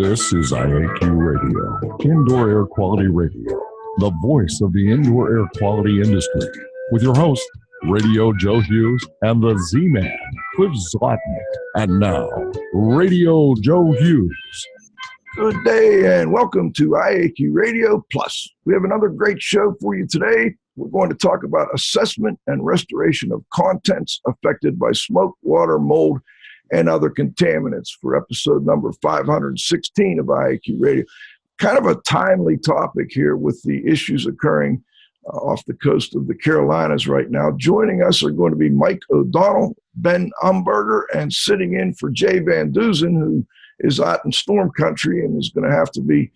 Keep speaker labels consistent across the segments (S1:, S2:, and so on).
S1: This is IAQ Radio, Indoor Air Quality Radio, the voice of the indoor air quality industry, with your host, Radio Joe Hughes, and the Z-Man, Cliff Zlotnick. And now, Radio Joe Hughes.
S2: Good day and welcome to IAQ Radio Plus. We have another great show for you today. We're going to talk about assessment and restoration of contents affected by smoke, water, mold, and other contaminants for episode number 516 of IAQ Radio. Kind of a timely topic here with the issues occurring off the coast of the Carolinas right now. Joining us are going to be Mike O'Donnell, Ben Umberger, and sitting in for Jay Van Duzen, who is out in storm country and is going to have to be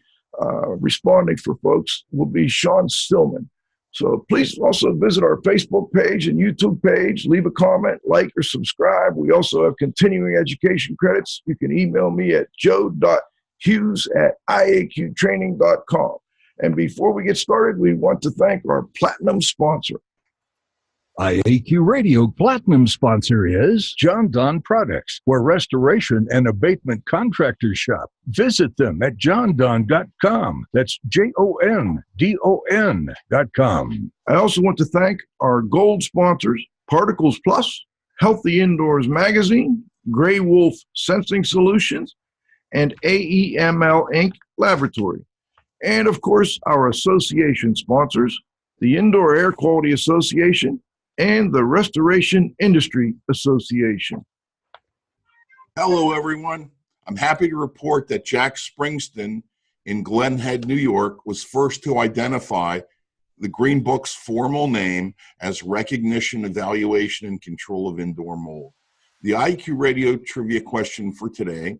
S2: responding for folks, will be Sean Stillman. So please also visit our Facebook page and YouTube page. Leave a comment, like, or subscribe. We also have continuing education credits. You can email me at joe.hughes@iaqtraining.com. And before we get started, we want to thank our platinum sponsor.
S3: IAQ Radio Platinum sponsor is John Don Products, where restoration and abatement contractors shop. Visit them at jondon.com. That's JONDON.com.
S2: I also want to thank our gold sponsors, Particles Plus, Healthy Indoors Magazine, Gray Wolf Sensing Solutions, and AEML Inc. Laboratory. And of course, our association sponsors, the Indoor Air Quality Association and the Restoration Industry Association.
S4: Hello, everyone. I'm happy to report that Jack Springston in Glen Head, New York, was first to identify the Green Book's formal name as Recognition, Evaluation, and Control of Indoor Mold. The IQ Radio trivia question for today,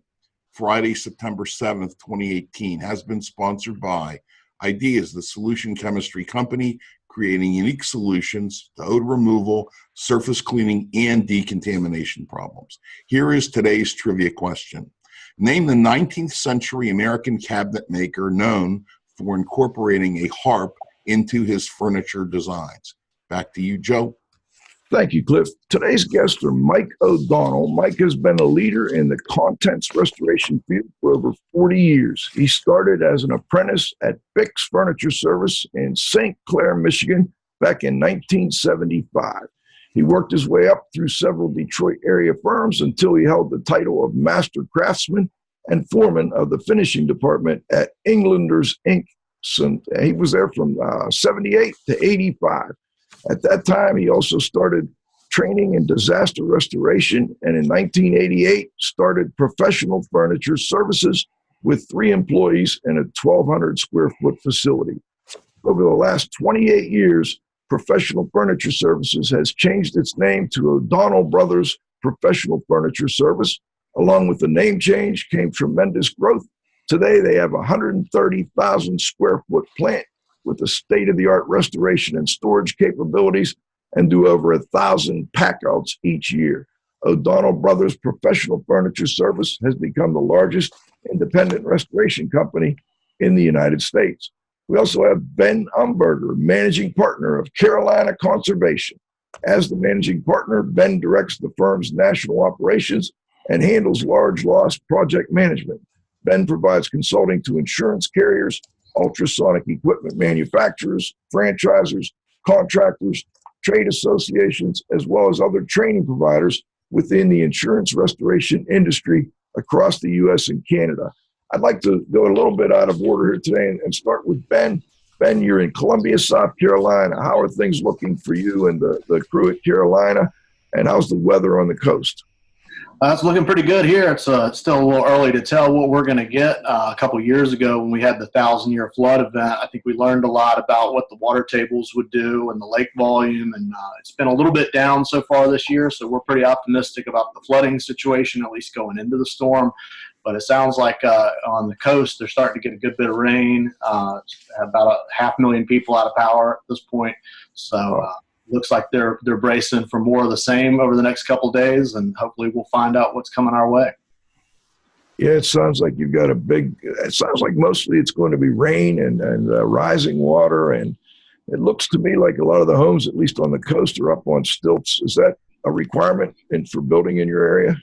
S4: Friday, September 7th, 2018, has been sponsored by Ideas, the solution chemistry company, creating unique solutions to odor removal, surface cleaning, and decontamination problems. Here is today's trivia question. Name the 19th century American cabinet maker known for incorporating a harp into his furniture designs. Back to you, Joe.
S2: Thank you, Cliff. Today's guests are Mike O'Donnell. Mike has been a leader in the contents restoration field for over 40 years. He started as an apprentice at Bick's Furniture Service in St. Clair, Michigan, back in 1975. He worked his way up through several Detroit area firms until he held the title of Master Craftsman and Foreman of the Finishing Department at Englanders, Inc. So he was there from 78 to 85. At that time, he also started training in disaster restoration, and in 1988, started Professional Furniture Services with 3 employees in a 1,200 square foot facility. Over the last 28 years, Professional Furniture Services has changed its name to O'Donnell Brothers Professional Furniture Service. Along with the name change came tremendous growth. Today, they have a 130,000 square foot plant with the state-of-the-art restoration and storage capabilities, and do over 1,000 packouts each year. O'Donnell Brothers Professional Furniture Service has become the largest independent restoration company in the United States. We also have Ben Umberger, managing partner of Carolina Conservation. As the managing partner, Ben directs the firm's national operations and handles large loss project management. Ben provides consulting to insurance carriers, ultrasonic equipment manufacturers, franchisors, contractors, trade associations, as well as other training providers within the insurance restoration industry across the U.S. and Canada. I'd like to go a little bit out of order here today and start with Ben. Ben, you're in Columbia, South Carolina. How are things looking for you and the crew at Carolina, and how's the weather on the coast?
S5: It's looking pretty good here. It's still a little early to tell what we're going to get. A couple years ago when we had the 1,000-year flood event, I think we learned a lot about what the water tables would do and the lake volume, and it's been a little bit down so far this year, so we're pretty optimistic about the flooding situation, at least going into the storm. But it sounds like on the coast they're starting to get a good bit of rain, about 500,000 people out of power at this point. So looks like they're bracing for more of the same over the next couple of days, and hopefully we'll find out what's coming our way.
S2: Yeah, it sounds like you've got it sounds like mostly it's going to be rain and rising water, and it looks to me like a lot of the homes, at least on the coast, are up on stilts. Is that a requirement for building in your area?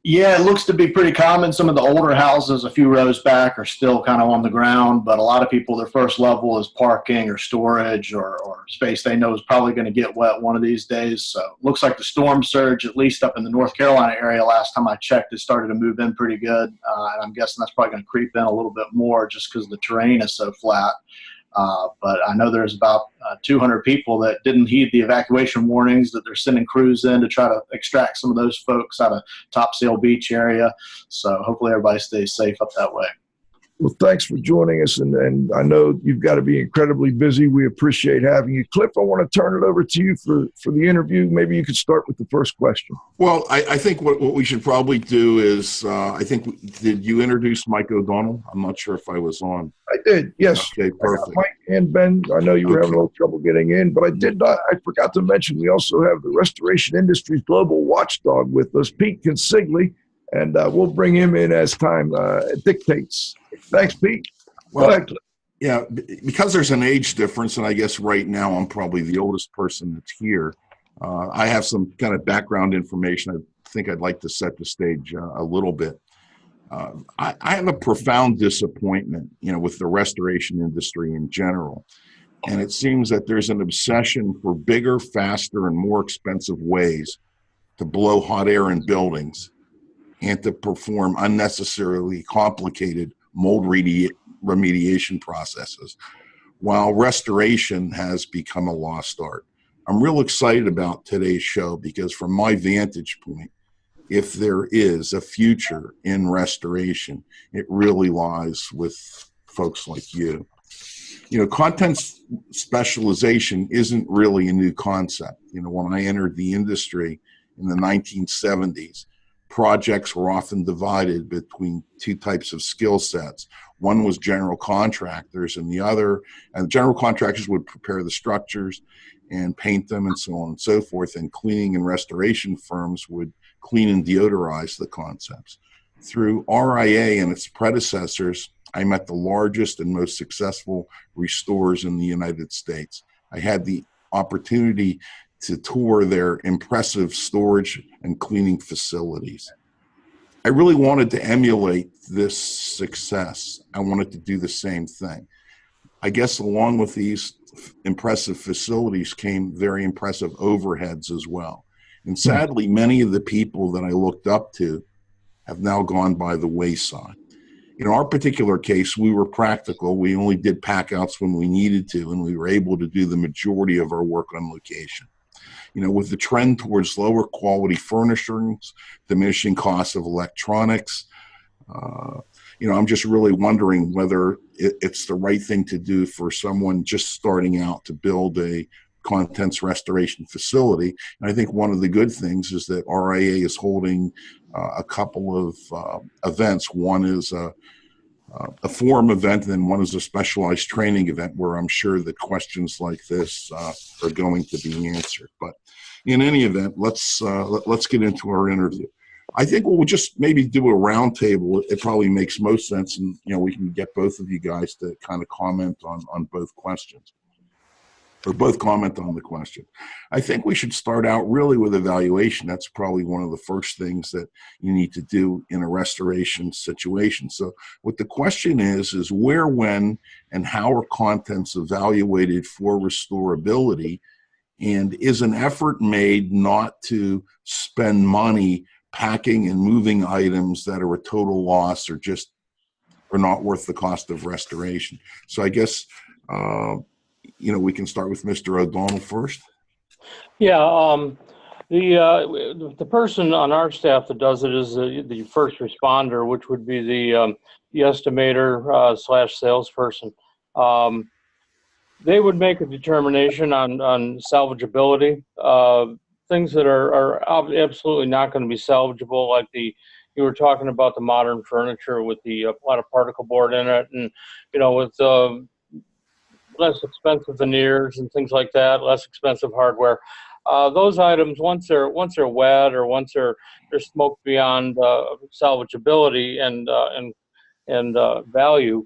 S5: Yeah, it looks to be pretty common. Some of the older houses a few rows back are still kind of on the ground, but a lot of people, their first level is parking or storage or space they know is probably going to get wet one of these days. So it looks like the storm surge, at least up in the North Carolina area, last time I checked, it started to move in pretty good. And I'm guessing that's probably going to creep in a little bit more just because the terrain is so flat. But I know there's about 200 people that didn't heed the evacuation warnings, that they're sending crews in to try to extract some of those folks out of Topsail Beach area. So hopefully everybody stays safe up that way.
S2: Well, thanks for joining us, and I know you've got to be incredibly busy. We appreciate having you. Cliff, I want to turn it over to you for the interview. Maybe you could start with the first question.
S4: Well, I think what we should probably do is, did you introduce Mike O'Donnell? I'm not sure if I was on.
S2: I did, yes.
S4: Okay, perfect.
S2: Mike and Ben, I know you were having a little trouble getting in, but I forgot to mention, we also have the Restoration Industries Global Watchdog with us, Pete Consigli, and we'll bring him in as time dictates. Thanks, Pete.
S4: Well, yeah, because there's an age difference, and I guess right now I'm probably the oldest person that's here. I have some kind of background information. I think I'd like to set the stage a little bit. I have a profound disappointment, with the restoration industry in general. And it seems that there's an obsession for bigger, faster, and more expensive ways to blow hot air in buildings and to perform unnecessarily complicated mold remediation processes, while restoration has become a lost art. I'm real excited about today's show because from my vantage point, if there is a future in restoration, it really lies with folks like you. Content specialization isn't really a new concept. When I entered the industry in the 1970s, projects were often divided between two types of skill sets. One was general contractors, and general contractors would prepare the structures and paint them and so on and so forth, and cleaning and restoration firms would clean and deodorize the concepts. Through RIA and its predecessors, I met the largest and most successful restorers in the United States. I had the opportunity to tour their impressive storage and cleaning facilities. I really wanted to emulate this success. I wanted to do the same thing. I guess along with these impressive facilities came very impressive overheads as well. And sadly, many of the people that I looked up to have now gone by the wayside. In our particular case, we were practical. We only did packouts when we needed to, and we were able to do the majority of our work on location. With the trend towards lower quality furnishings, diminishing costs of electronics, I'm just really wondering whether it's the right thing to do for someone just starting out to build a contents restoration facility. And I think one of the good things is that RIA is holding a couple of events. One is a forum event, and then one is a specialized training event where I'm sure that questions like this are going to be answered. But in any event, let's get into our interview. I think we'll just maybe do a roundtable. It probably makes most sense, and we can get both of you guys to kind of comment on both questions, or both comment on the question. I think we should start out really with evaluation. That's probably one of the first things that you need to do in a restoration situation. So what the question is where, when, and how are contents evaluated for restorability? And is an effort made not to spend money packing and moving items that are a total loss or just are not worth the cost of restoration? So I guess, we can start with Mr. O'Donnell first.
S6: Yeah, the person on our staff that does it is the first responder, which would be the estimator / salesperson. They would make a determination on salvageability. Things that are absolutely not going to be salvageable, like you were talking about the modern furniture with a lot of particle board in it, and with less expensive veneers and things like that, less expensive hardware. Those items, once they're wet or once they're smoked beyond salvageability and value,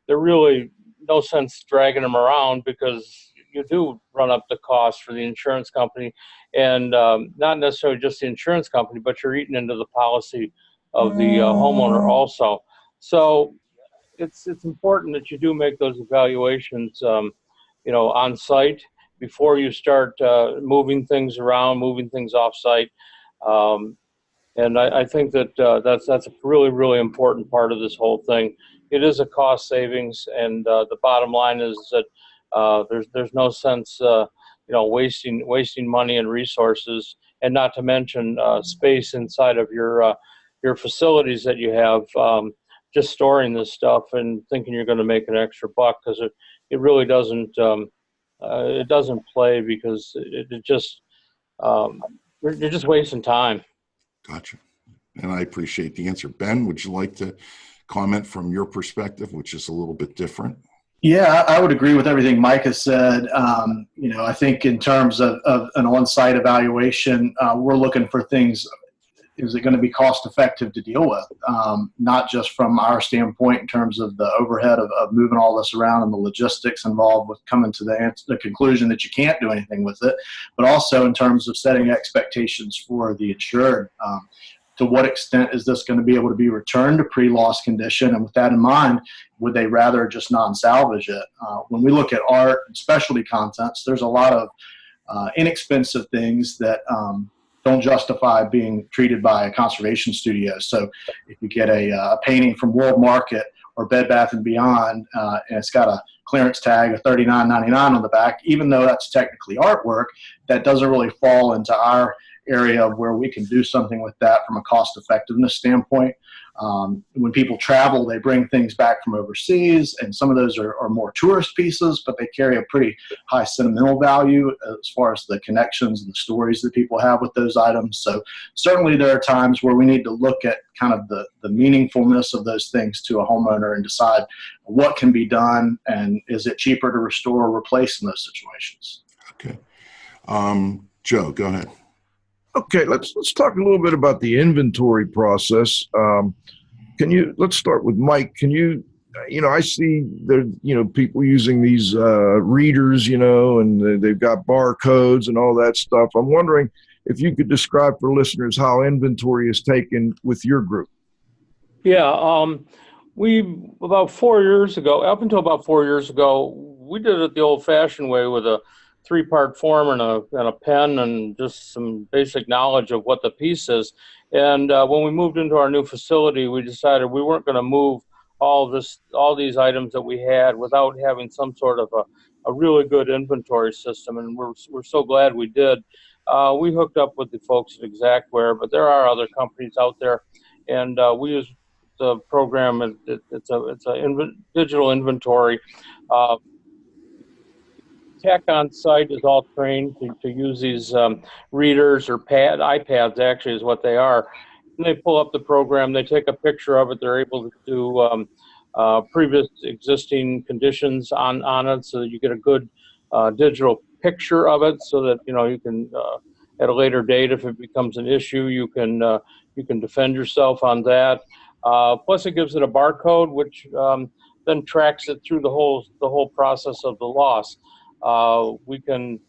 S6: they're really no sense dragging them around because you do run up the cost for the insurance company, and not necessarily just the insurance company, but you're eating into the policy of the homeowner also. So it's important that you do make those evaluations, on site before you start moving things around, moving things off site. And I think that that's a really, really important part of this whole thing. It is a cost savings, and the bottom line is that there's no sense wasting money and resources, and not to mention space inside of your facilities that you have, just storing this stuff and thinking you're going to make an extra buck, because it really doesn't play, because it just you're just wasting time.
S4: Gotcha. And I appreciate the answer. Ben, would you like to comment from your perspective, which is a little bit different?
S5: Yeah, I would agree with everything Mike has said. I think in terms of an on-site evaluation, we're looking for things. Is it going to be cost effective to deal with? Not just from our standpoint in terms of the overhead of moving all this around and the logistics involved with coming to the conclusion that you can't do anything with it, but also in terms of setting expectations for the insured. To what extent is this going to be able to be returned to pre-loss condition? And with that in mind, would they rather just non-salvage it? When we look at art and specialty contents, there's a lot of inexpensive things that don't justify being treated by a conservation studio. So if you get a painting from World Market or Bed Bath & Beyond, and it's got a clearance tag of $39.99 on the back, even though that's technically artwork, that doesn't really fall into our area of where we can do something with that from a cost effectiveness standpoint. When people travel, they bring things back from overseas, and some of those are more tourist pieces, but they carry a pretty high sentimental value as far as the connections and the stories that people have with those items. So certainly there are times where we need to look at kind of the meaningfulness of those things to a homeowner and decide what can be done, and is it cheaper to restore or replace in those situations.
S4: Okay. Joe, go ahead.
S2: Okay, let's talk a little bit about the inventory process. Let's start with Mike. Can you, I see there, people using these readers, and they've got barcodes and all that stuff. I'm wondering if you could describe for listeners how inventory is taken with your group.
S6: Yeah, we about 4 years ago, up until about 4 years ago, we did it the old-fashioned way with a 3-part form and a pen and just some basic knowledge of what the piece is. And when we moved into our new facility, we decided we weren't going to move all these items that we had without having some sort of a really good inventory system. And we're so glad we did. We hooked up with the folks at Exactware, but there are other companies out there, and we use the program. It's a digital inventory. Tech on site is all trained to use these readers or iPads, actually is what they are. And they pull up the program, they take a picture of it, they're able to do previous existing conditions on it, so that you get a good digital picture of it, so that you can at a later date, if it becomes an issue, you can defend yourself on that. Plus it gives it a barcode, which then tracks it through the whole process of the loss. We can,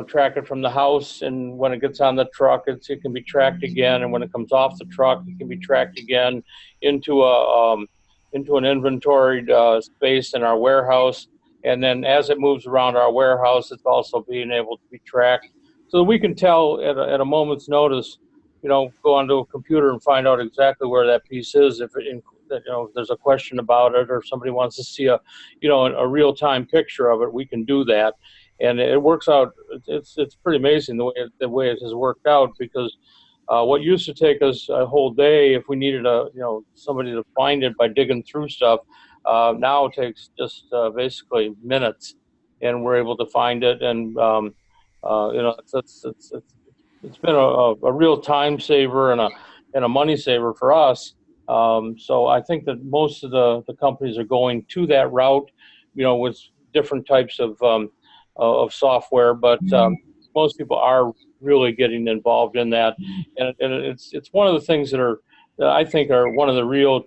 S6: track it from the house, and when it gets on the truck, it can be tracked again, and when it comes off the truck, it can be tracked again into an inventoried space in our warehouse. And then as it moves around our warehouse, it's also being able to be tracked, so that we can tell at a moment's notice, go onto a computer and find out exactly where that piece is. If there's a question about it, or somebody wants to see a real-time picture of it, we can do that. And it works out. It's pretty amazing the way it has worked out, because what used to take us a whole day, if we needed somebody to find it by digging through stuff, now it takes just basically minutes, and we're able to find it. And it's been a real time saver and a money saver for us. So I think that most of the companies are going to that route, with different types of software, but most people are really getting involved in that, and it's one of the things that I think are one of the real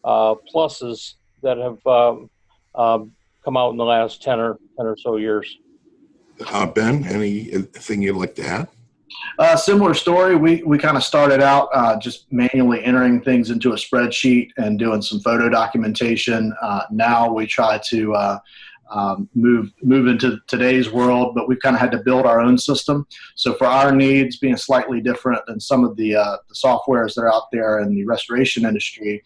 S6: pluses that have come out in the last 10 or so years.
S4: Ben, anything you'd like to add?
S5: Similar story. We kind of started out just manually entering things into a spreadsheet and doing some photo documentation. Now we try to move into today's world, but we've kind of had to build our own system. So for our needs being slightly different than some of the softwares that are out there in the restoration industry,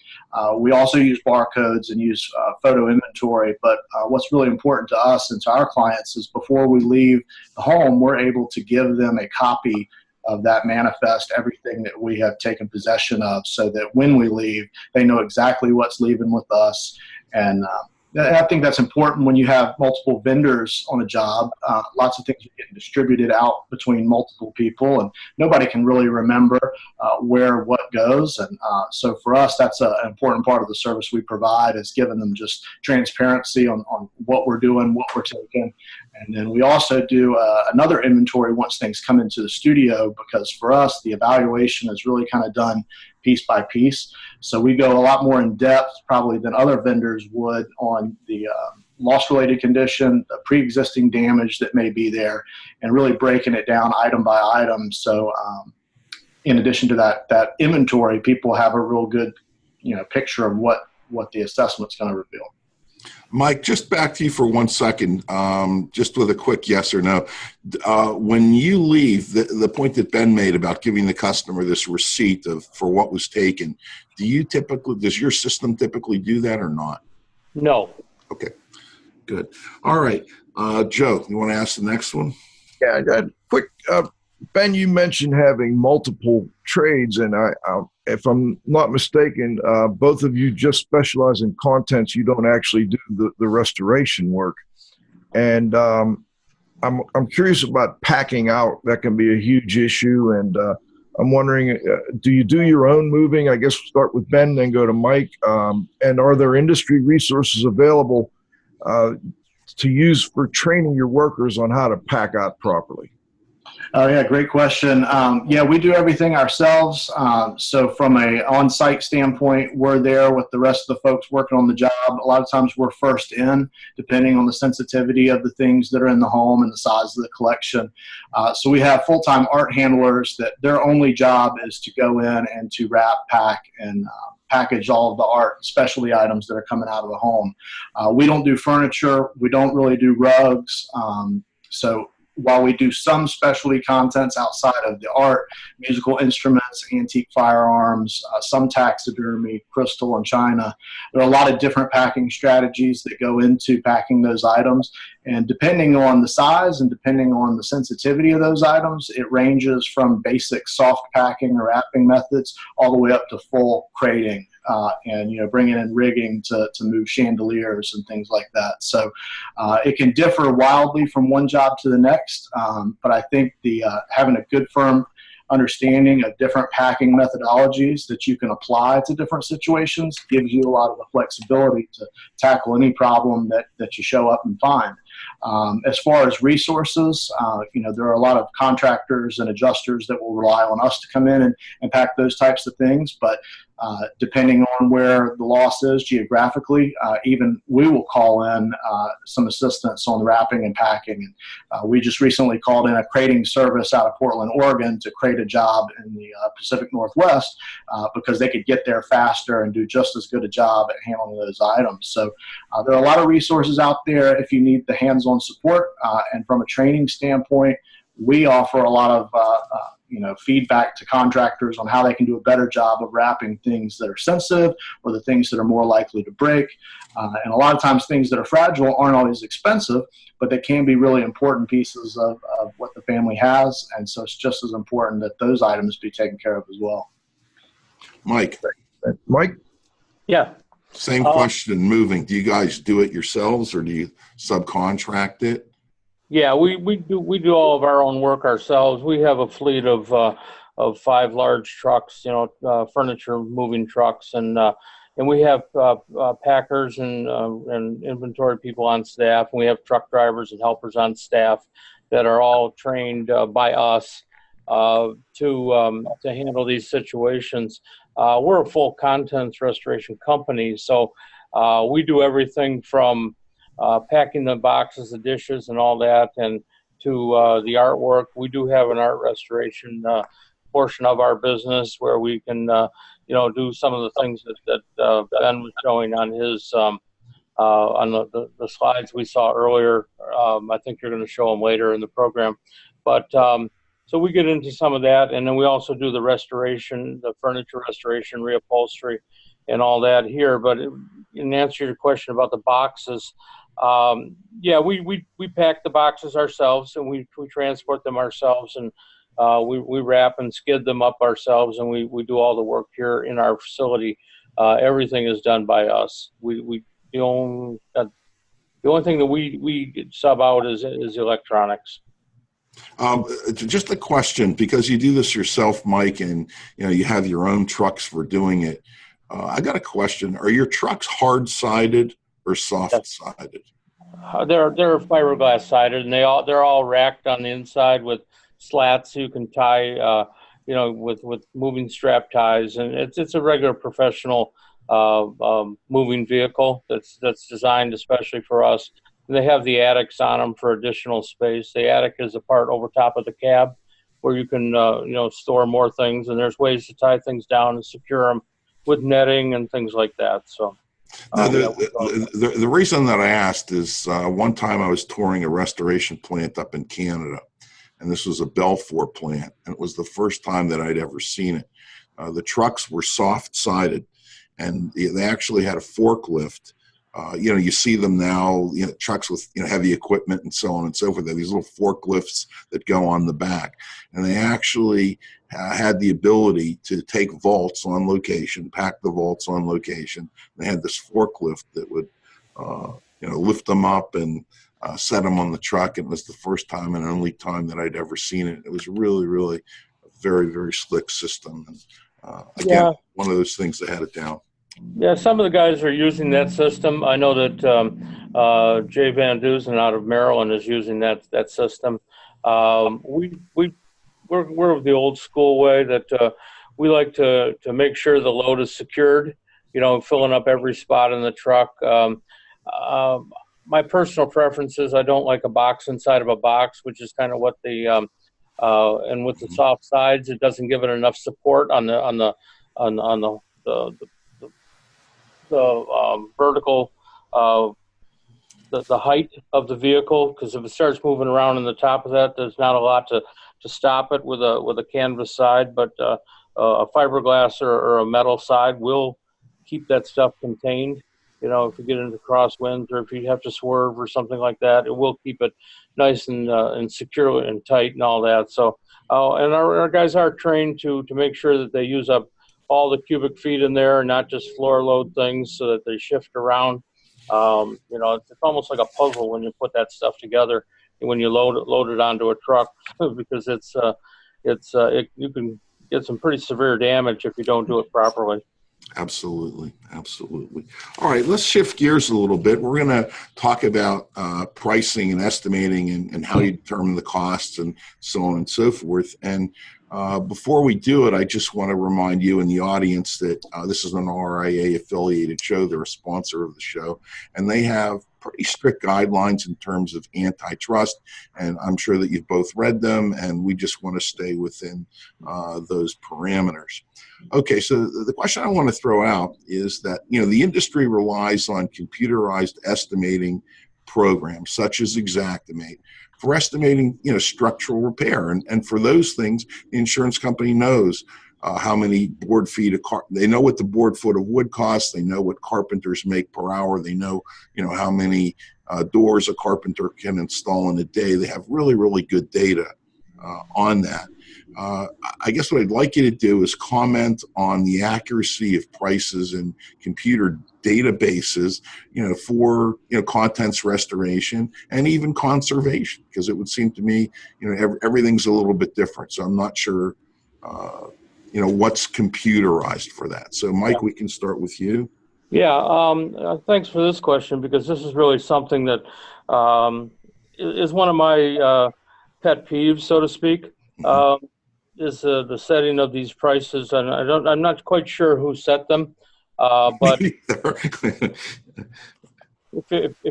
S5: we also use barcodes and use photo inventory. But what's really important to us and to our clients is before we leave the home, we're able to give them a copy of that manifest, everything that we have taken possession of, so that when we leave, they know exactly what's leaving with us. And I think that's important when you have multiple vendors on a job. Lots of things are getting distributed out between multiple people, and nobody can really remember where what goes. And so for us, that's an important part of the service we provide, is giving them just transparency on what we're doing, what we're taking. And then we also do another inventory once things come into the studio, because for us, the evaluation is really kind of done piece by piece. So we go a lot more in depth probably than other vendors would on the loss-related condition, the pre-existing damage that may be there, and really breaking it down item by item. So in addition to that inventory, people have a real good picture of what the assessment's going to reveal.
S4: Mike, just back to you for 1 second, just with a quick yes or no. When you leave, the point that Ben made about giving the customer this receipt for what was taken, does your system typically do that or not?
S6: No.
S4: Okay, good. All right. Joe, you want to ask the next one?
S2: Yeah, quick. Ben, you mentioned having multiple trades, and if I'm not mistaken, both of you just specialize in contents. You don't actually do the restoration work. And I'm curious about packing out. That can be a huge issue. And I'm wondering, do you do your own moving? I guess we'll start with Ben, then go to Mike. And are there industry resources available to use for training your workers on how to pack out properly?
S5: Oh, yeah, great question. Yeah, we do everything ourselves. So from a on-site standpoint, we're there with the rest of the folks working on the job. A lot of times we're first in, depending on the sensitivity of the things that are in the home and the size of the collection. So we have full-time art handlers that their only job is to go in and to wrap, pack, and package all of the art specialty items that are coming out of the home. We don't do furniture. We don't really do rugs. So while we do some specialty contents outside of the art, musical instruments, antique firearms, some taxidermy, crystal, and china, there are a lot of different packing strategies that go into packing those items. And depending on the size and depending on the sensitivity of those items, it ranges from basic soft packing or wrapping methods all the way up to full crating. And bringing in rigging to move chandeliers and things like that. So it can differ wildly from one job to the next, but I think the having a good firm understanding of different packing methodologies that you can apply to different situations gives you a lot of the flexibility to tackle any problem that you show up and find. As far as resources, there are a lot of contractors and adjusters that will rely on us to come in and pack those types of things, but depending on where the loss is geographically, even we will call in some assistance on the wrapping and packing. And we just recently called in a crating service out of Portland, Oregon to crate a job in the Pacific Northwest because they could get there faster and do just as good a job at handling those items. So there are a lot of resources out there if you need the hands-on support. And from a training standpoint, we offer a lot of feedback to contractors on how they can do a better job of wrapping things that are sensitive or the things that are more likely to break. And a lot of times things that are fragile aren't always expensive, but they can be really important pieces of what the family has. And so it's just as important that those items be taken care of as well.
S4: Mike?
S6: Yeah.
S4: Same question, moving. Do you guys do it yourselves or do you subcontract it?
S6: Yeah, we do all of our own work ourselves. We have a fleet of 5 large trucks, furniture moving trucks, and we have packers and inventory people on staff, and we have truck drivers and helpers on staff that are all trained by us to handle these situations. We're a full contents restoration company, so we do everything from packing the boxes, the dishes, and all that, and to the artwork. We do have an art restoration portion of our business where we can, do some of the things that Ben was showing on his on the slides we saw earlier. I think you're going to show them later in the program, but so we get into some of that, and then we also do the restoration, the furniture restoration, reupholstery, and all that here. But in answer to your question about the boxes, we pack the boxes ourselves, and we transport them ourselves, and we wrap and skid them up ourselves, and we do all the work here in our facility. Everything is done by us. The only thing that we sub out is electronics.
S4: Just a question, because you do this yourself, Mike, and you have your own trucks for doing it. I got a question. Are your trucks hard-sided or soft-sided?
S6: They're fiberglass sided, and they're all racked on the inside with slats you can tie, with moving strap ties, and it's a regular professional moving vehicle that's designed especially for us. They have the attics on them for additional space. The attic is a part over top of the cab where you can, store more things, and there's ways to tie things down and secure them with netting and things like that. So.
S4: The reason that I asked is one time I was touring a restoration plant up in Canada, and this was a Belfour plant, and it was the first time that I'd ever seen it. The trucks were soft-sided, and they actually had a forklift. You see them now, trucks with heavy equipment and so on and so forth. They have these little forklifts that go on the back, and they actually had the ability to take vaults on location, pack the vaults on location. They had this forklift that would, lift them up and set them on the truck. It was the first time and only time that I'd ever seen it. It was really, really a very, very slick system. And again, one of those things that had it down.
S6: Yeah, some of the guys are using that system. I know that Jay Van Dusen out of Maryland is using that system. We're of the old school way that we like to make sure the load is secured. Filling up every spot in the truck. My personal preference is I don't like a box inside of a box, which is kind of what the and with the soft sides, it doesn't give it enough support on the vertical, the height of the vehicle, because if it starts moving around on the top of that, there's not a lot to stop it with a canvas side, but a fiberglass or a metal side will keep that stuff contained. If you get into crosswinds or if you have to swerve or something like that, it will keep it nice and secure and tight and all that. So, and our guys are trained to make sure that they use up all the cubic feet in there, not just floor load things, so that they shift around. It's almost like a puzzle when you put that stuff together when you load it onto a truck, because you can get some pretty severe damage if you don't do it properly.
S4: Absolutely. All right, let's shift gears a little bit. We're going to talk about pricing and estimating and how you determine the costs and so on and so forth. And before we do it, I just want to remind you and the audience that this is an RIA affiliated show. They're a sponsor of the show, and they have pretty strict guidelines in terms of antitrust, and I'm sure that you've both read them, and we just want to stay within those parameters. Okay, so the question I want to throw out is that, the industry relies on computerized estimating programs such as Xactimate for estimating, structural repair. And for those things, the insurance company knows how many board feet they know what the board foot of wood costs. They know what carpenters make per hour. They know, how many doors a carpenter can install in a day. They have really, really good data on that. I guess what I'd like you to do is comment on the accuracy of prices in computer databases, for, contents restoration and even conservation, because it would seem to me, everything's a little bit different. So I'm not sure, what's computerized for that. So Mike, we can start with you.
S6: Yeah. Thanks for this question, because this is really something that is one of my pet peeves, so to speak. Is the setting of these prices, and I'm not quite sure who set them, but if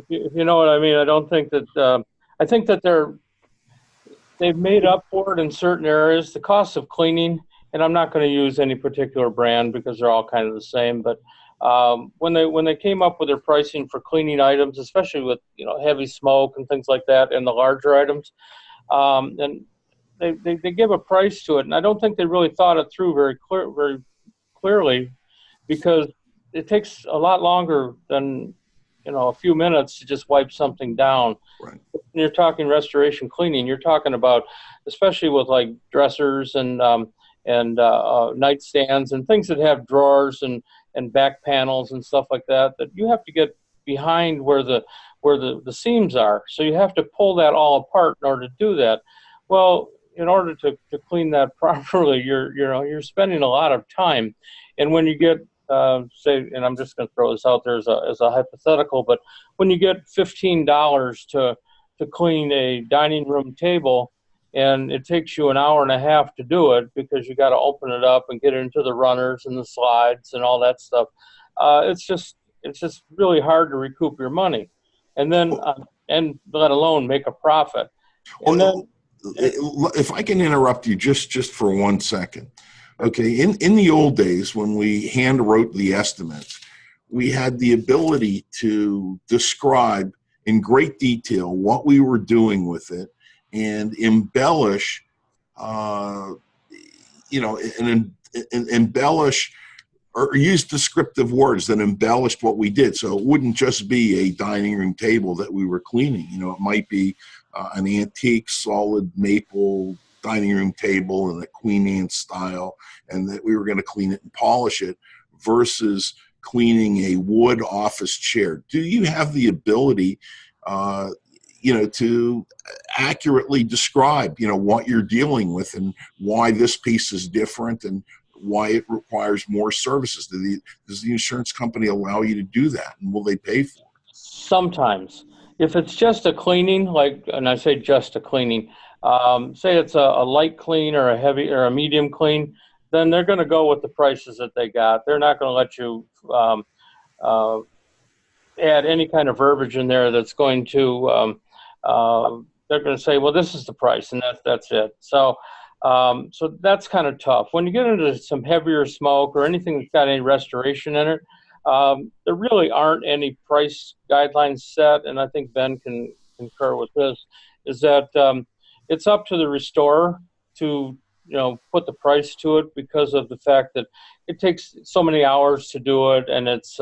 S6: you know what I mean, I don't think that I think that they're they've made up for it in certain areas. The cost of cleaning, and I'm not going to use any particular brand because they're all kind of the same, but when they came up with their pricing for cleaning items, especially with heavy smoke and things like that, and the larger items, and they give a price to it, and I don't think they really thought it through very clearly, because it takes a lot longer than a few minutes to just wipe something down.
S4: Right.
S6: When you're talking restoration cleaning, you're talking about, especially with like dressers and nightstands and things that have drawers and back panels and stuff like that you have to get behind where the seams are. So you have to pull that all apart in order to do that. Well, in order to clean that properly, you're spending a lot of time. And when you get say, and I'm just going to throw this out there as a hypothetical, but when you get $15 to clean a dining room table, and it takes you an hour and a half to do it because you got to open it up and get it into the runners and the slides and all that stuff, it's just really hard to recoup your money, and then and let alone make a profit. And
S4: then, if I can interrupt you just for 1 second. Okay, in the old days, when we hand wrote the estimates, we had the ability to describe in great detail what we were doing with it and embellish, and embellish or use descriptive words that embellished what we did. So it wouldn't just be a dining room table that we were cleaning. It might be an antique solid maple dining room table in a Queen Anne style, and that we were going to clean it and polish it versus cleaning a wood office chair. Do you have the ability, to accurately describe, what you're dealing with and why this piece is different and why it requires more services? Does the insurance company allow you to do that, and will they pay for it?
S6: Sometimes. If it's just a cleaning, and I say just a cleaning, say it's a light clean or a heavy or a medium clean, then they're going to go with the prices that they got. They're not going to let you add any kind of verbiage in there that's going to, they're going to say, well, this is the price, and that's it. So that's kind of tough. When you get into some heavier smoke or anything that's got any restoration in it, there really aren't any price guidelines set, and I think Ben can concur with this, is that it's up to the restorer to put the price to it, because of the fact that it takes so many hours to do it, and it's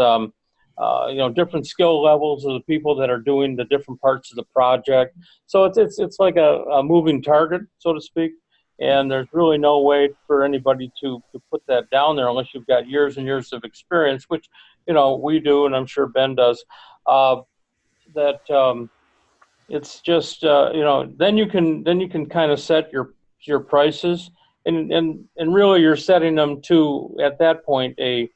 S6: different skill levels of the people that are doing the different parts of the project. So it's like a moving target, so to speak, and there's really no way for anybody to put that down there unless you've got years and years of experience, which we do, and I'm sure Ben does. It's just then you can kind of set your prices, and really you're setting them to, at that point, a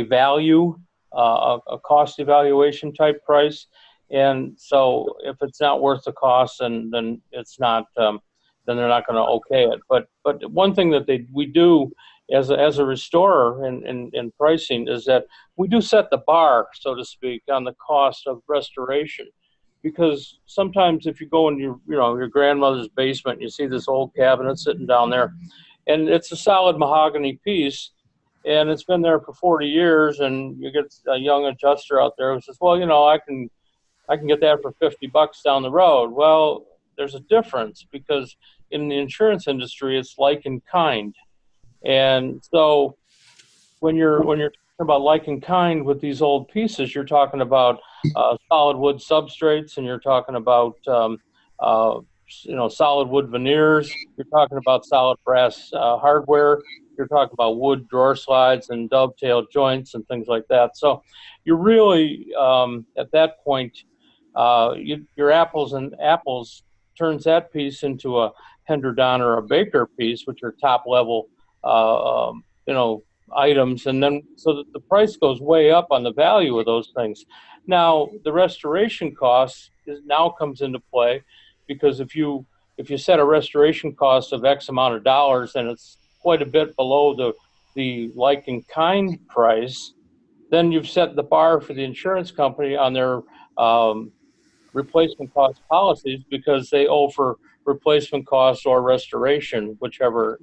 S6: value, a cost evaluation type price. And so if it's not worth the cost, then it's not, then they're not going to okay it. But one thing that we do as a restorer in pricing is that we do set the bar, so to speak, on the cost of restoration. Because sometimes if you go in your grandmother's basement and you see this old cabinet sitting down there, and it's a solid mahogany piece, and it's been there for 40 years, and you get a young adjuster out there who says, well, I can get that for $50 down the road. Well, there's a difference, because in the insurance industry, it's like in kind. And so when you're talking about like in kind with these old pieces, you're talking about solid wood substrates, and you're talking about solid wood veneers. You're talking about solid brass hardware. You're talking about wood drawer slides and dovetail joints and things like that. So you're really at that point, your apples and apples turns that piece into a Henderdon or a Baker piece, which are top level items, and then so that the price goes way up on the value of those things. Now the restoration cost now comes into play, because if you set a restoration cost of X amount of dollars and it's quite a bit below the like in kind price, then you've set the bar for the insurance company on their replacement cost policies, because they owe for replacement costs or restoration, whichever,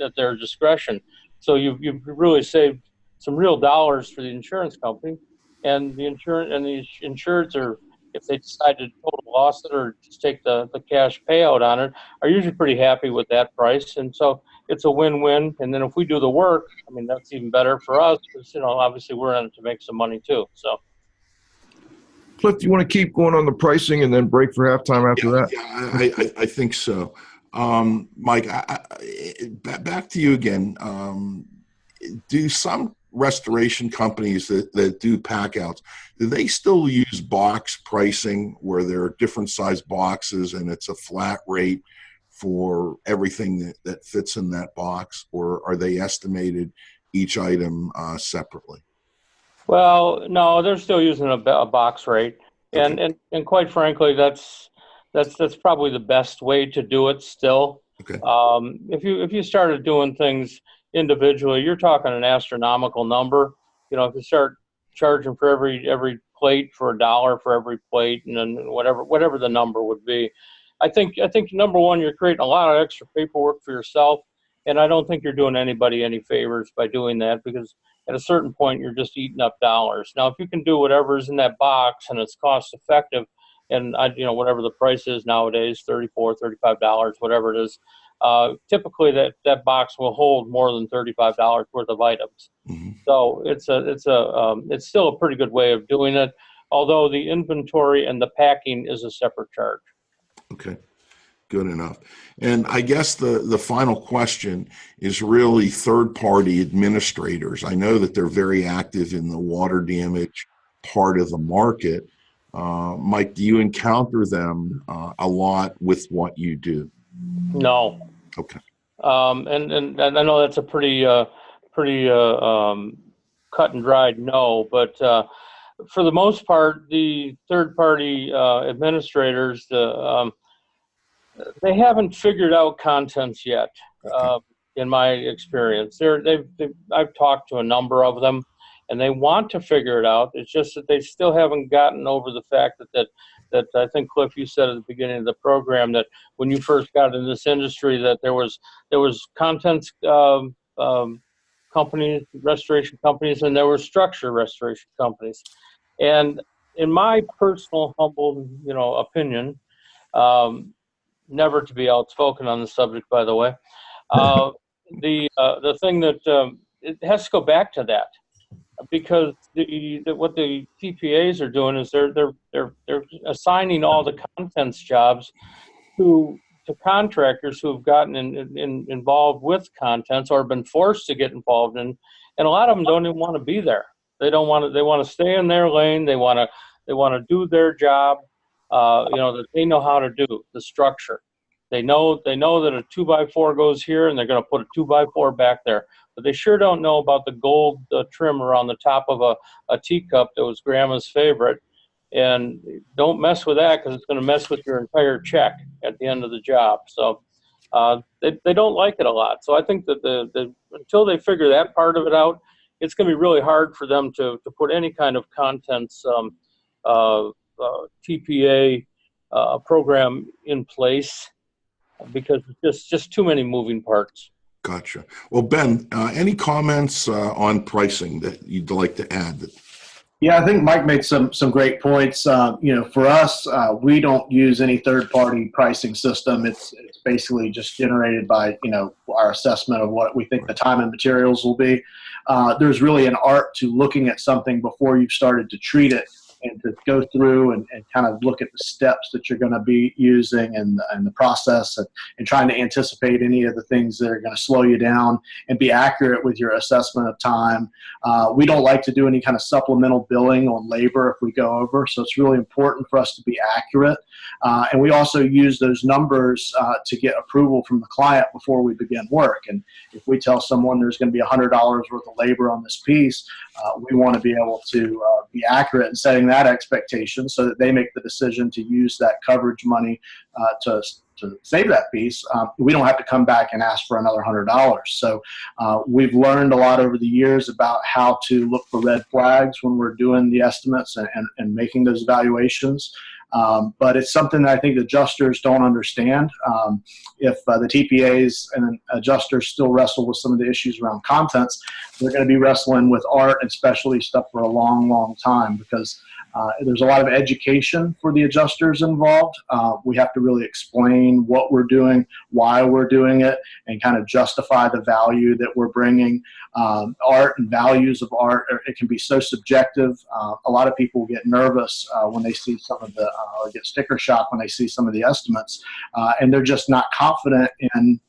S6: at their discretion. So you've really saved some real dollars for the insurance company, and the insureds are, if they decide to total loss it or just take the cash payout on it, are usually pretty happy with that price. And so it's a win-win. And then if we do the work, I mean, that's even better for us because, obviously we're in it to make some money too. So.
S2: Cliff, do you want to keep going on the pricing and then break for halftime after that?
S4: Yeah, I think so. Mike, back to you again. Do some restoration companies that do pack outs, do they still use box pricing where there are different size boxes and it's a flat rate for everything that fits in that box, or are they estimated each item separately?
S6: Well, no, they're still using a box rate,
S4: Okay.
S6: and quite frankly, that's probably the best way to do it still.
S4: Okay.
S6: If you started doing things individually, you're talking an astronomical number. If you start charging for every plate for $1 for every plate, and then whatever the number would be, I think number one, you're creating a lot of extra paperwork for yourself, and I don't think you're doing anybody any favors by doing that, because at a certain point you're just eating up dollars. Now, if you can do whatever's in that box and it's cost effective, and whatever the price is nowadays, $34, $35, whatever it is, typically that box will hold more than $35 worth of items.
S4: Mm-hmm.
S6: So it's still a pretty good way of doing it, although the inventory and the packing is a separate charge.
S4: Okay, good enough. And I guess the final question is really third-party administrators. I know that they're very active in the water damage part of the market. Mike, do you encounter them a lot with what you do?
S6: No.
S4: Okay.
S6: And I know that's a pretty cut and dried no, but for the most part, the third-party administrators, they haven't figured out contents yet.
S4: Okay.
S6: In my experience, I've talked to a number of them, and they want to figure it out. It's just that they still haven't gotten over the fact that I think, Cliff, you said at the beginning of the program that when you first got in this industry that there was contents companies, restoration companies, and there were structure restoration companies. And in my personal humble opinion, never to be outspoken on the subject, by the way, the thing that it has to go back to that. Because what the TPAs are doing is they're assigning all the contents jobs to contractors who have gotten involved with contents or been forced to get involved in, and a lot of them don't even want to be there. They want to stay in their lane. They want to do their job. That they know how to do the structure. They know that a 2x4 goes here, and they're going to put a 2x4 back there. But they sure don't know about the gold trim around the top of a teacup that was Grandma's favorite. And don't mess with that, because it's going to mess with your entire check at the end of the job. So they don't like it a lot. So I think that until they figure that part of it out, it's going to be really hard for them to put any kind of contents TPA program in place, because it's just too many moving parts.
S4: Gotcha. Well, Ben, any comments on pricing that you'd like to add?
S5: Yeah, I think Mike made some great points. For us, we don't use any third-party pricing system. It's basically just generated by our assessment of what we think the time and materials will be. There's really an art to looking at something before you've started to treat it, and to go through and kind of look at the steps that you're going to be using and the process, and trying to anticipate any of the things that are going to slow you down and be accurate with your assessment of time. We don't like to do any kind of supplemental billing on labor if we go over, so it's really important for us to be accurate. And we also use those numbers to get approval from the client before we begin work. And if we tell someone there's going to be $100 worth of labor on this piece, we want to be able to be accurate in setting that expectation so that they make the decision to use that coverage money to save that piece, we don't have to come back and ask for another $100. So we've learned a lot over the years about how to look for red flags when we're doing the estimates and making those evaluations. But it's something that I think adjusters don't understand. If the TPAs and adjusters still wrestle with some of the issues around contents, they're going to be wrestling with art and specialty stuff for a long, long time, because there's a lot of education for the adjusters involved. We have to really explain what we're doing, why we're doing it, and kind of justify the value that we're bringing. Art and values of art, it can be so subjective. A lot of people get nervous when they see some of the, or get sticker shock when they see some of the estimates, and they're just not confident in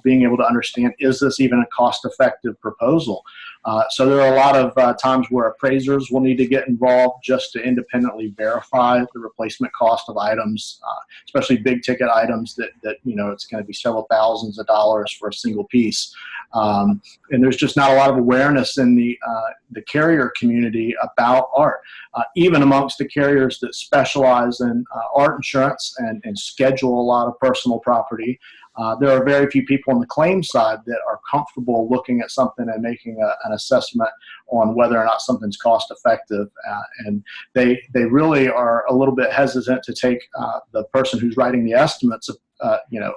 S5: being able to understand, is this even a cost-effective proposal? So there are a lot of times where appraisers will need to get involved just to independently verify the replacement cost of items, especially big ticket items that it's going to be several thousands of dollars for a single piece. And there's just not a lot of awareness in the carrier community about art, even amongst the carriers that specialize in art insurance and schedule a lot of personal property. There are very few people on the claim side that are comfortable looking at something and making an assessment on whether or not something's cost effective. And they really are a little bit hesitant to take the person who's writing the estimates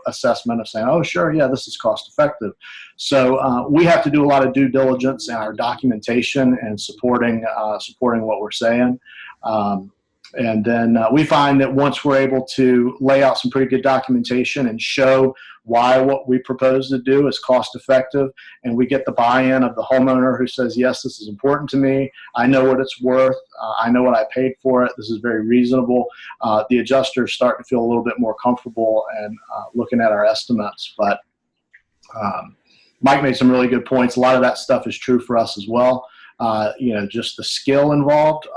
S5: assessment of saying, oh, sure, yeah, this is cost effective. So we have to do a lot of due diligence in our documentation and supporting what we're saying. And then we find that once we're able to lay out some pretty good documentation and show why what we propose to do is cost effective, and we get the buy-in of the homeowner who says, yes, this is important to me, I know what it's worth, I know what I paid for it, this is very reasonable, the adjusters start to feel a little bit more comfortable and looking at our estimates. But Mike made some really good points. A lot of that stuff is true for us as well. Just the skill involved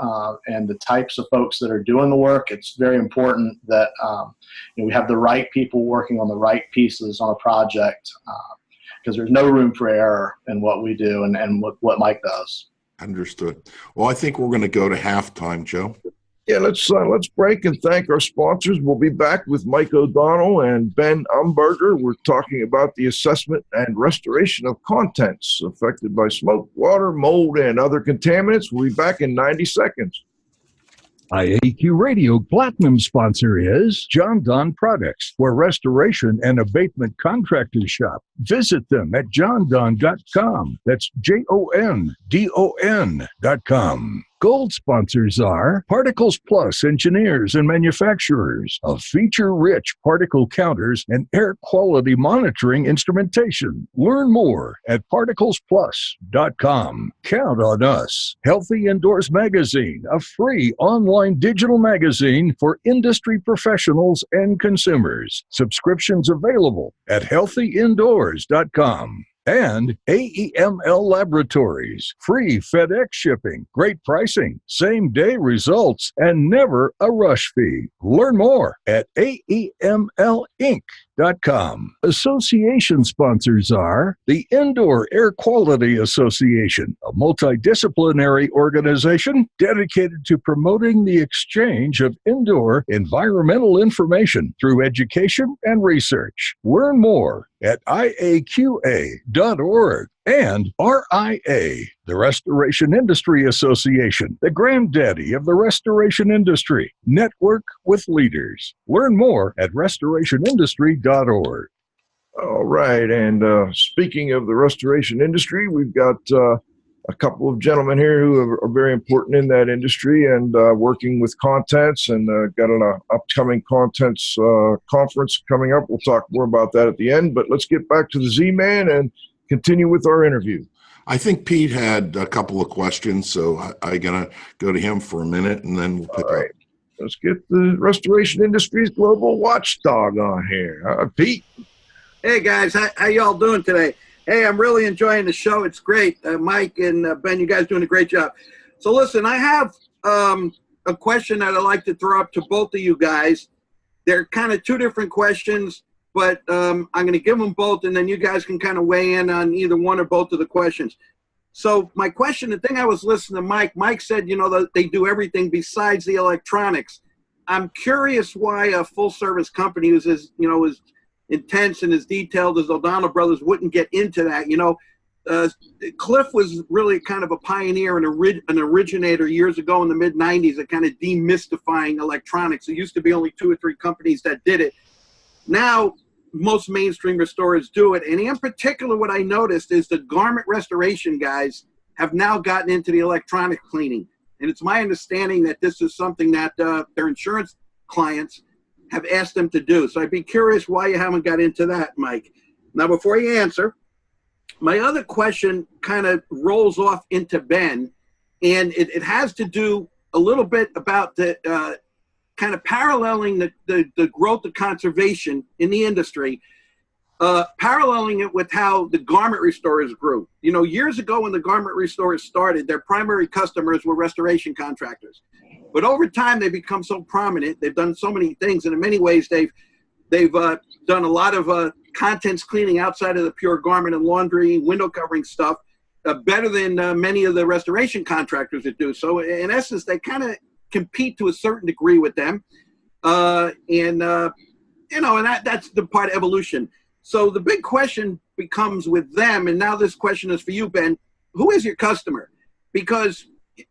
S5: and the types of folks that are doing the work. It's very important that we have the right people working on the right pieces on a project, because there's no room for error in what we do and what Mike does.
S4: Understood. Well, I think we're going to go to halftime, Joe.
S2: Yeah, let's break and thank our sponsors. We'll be back with Mike O'Donnell and Ben Umberger. We're talking about the assessment and restoration of contents affected by smoke, water, mold, and other contaminants. We'll be back in 90 seconds.
S3: IAQ Radio Platinum sponsor is John Donn Products, where restoration and abatement contractors shop. Visit them at johndonn.com. That's JONDON.com. Gold sponsors are Particles Plus Engineers and Manufacturers of feature-rich particle counters and air quality monitoring instrumentation. Learn more at particlesplus.com. Count on us. Healthy Indoors Magazine, a free online digital magazine for industry professionals and consumers. Subscriptions available at healthyindoors.com. And AEML Laboratories, free FedEx shipping, great pricing, same-day results, and never a rush fee. Learn more at AEMLinc.com. Association sponsors are the Indoor Air Quality Association, a multidisciplinary organization dedicated to promoting the exchange of indoor environmental information through education and research. Learn more at IAQA.org. And RIA, the Restoration Industry Association, the granddaddy of the restoration industry. Network with leaders. Learn more at restorationindustry.org.
S2: All right, and speaking of the restoration industry, we've got a couple of gentlemen here who are very important in that industry and working with contents, and got an upcoming contents conference coming up. We'll talk more about that at the end, but let's get back to the Z-Man and continue with our interview.
S4: I think Pete had a couple of questions, so I'm going to go to him for a minute, and then we'll pick up.
S2: Let's get the Restoration Industries Global Watchdog on here. Pete?
S7: Hey, guys. How y'all doing today? Hey, I'm really enjoying the show. It's great. Mike and Ben, you guys doing a great job. So, listen, I have a question that I'd like to throw up to both of you guys. They're kind of two different questions, but I'm going to give them both, and then you guys can kind of weigh in on either one or both of the questions. So my question, the thing I was listening to Mike said, that they do everything besides the electronics. I'm curious why a full-service company who's as intense and as detailed as O'Donnell Brothers wouldn't get into that. Cliff was really kind of a pioneer and an originator years ago in the mid-'90s at kind of demystifying electronics. There used to be only 2 or 3 companies that did it. Now, most mainstream restorers do it. And in particular, what I noticed is the garment restoration guys have now gotten into the electronic cleaning. And it's my understanding that this is something that their insurance clients have asked them to do. So I'd be curious why you haven't got into that, Mike. Now, before you answer, my other question kind of rolls off into Ben, and it has to do a little bit about the kind of paralleling the growth of conservation in the industry, paralleling it with how the garment restorers grew. Years ago when the garment restorers started, their primary customers were restoration contractors. But over time, they've become so prominent. They've done so many things, and in many ways, they've done a lot of contents cleaning outside of the pure garment and laundry, window covering stuff, better than many of the restoration contractors that do. So in essence, they kind of compete to a certain degree with them, and that's the part of evolution. So the big question becomes with them, and now this question is for you, Ben. Who is your customer? Because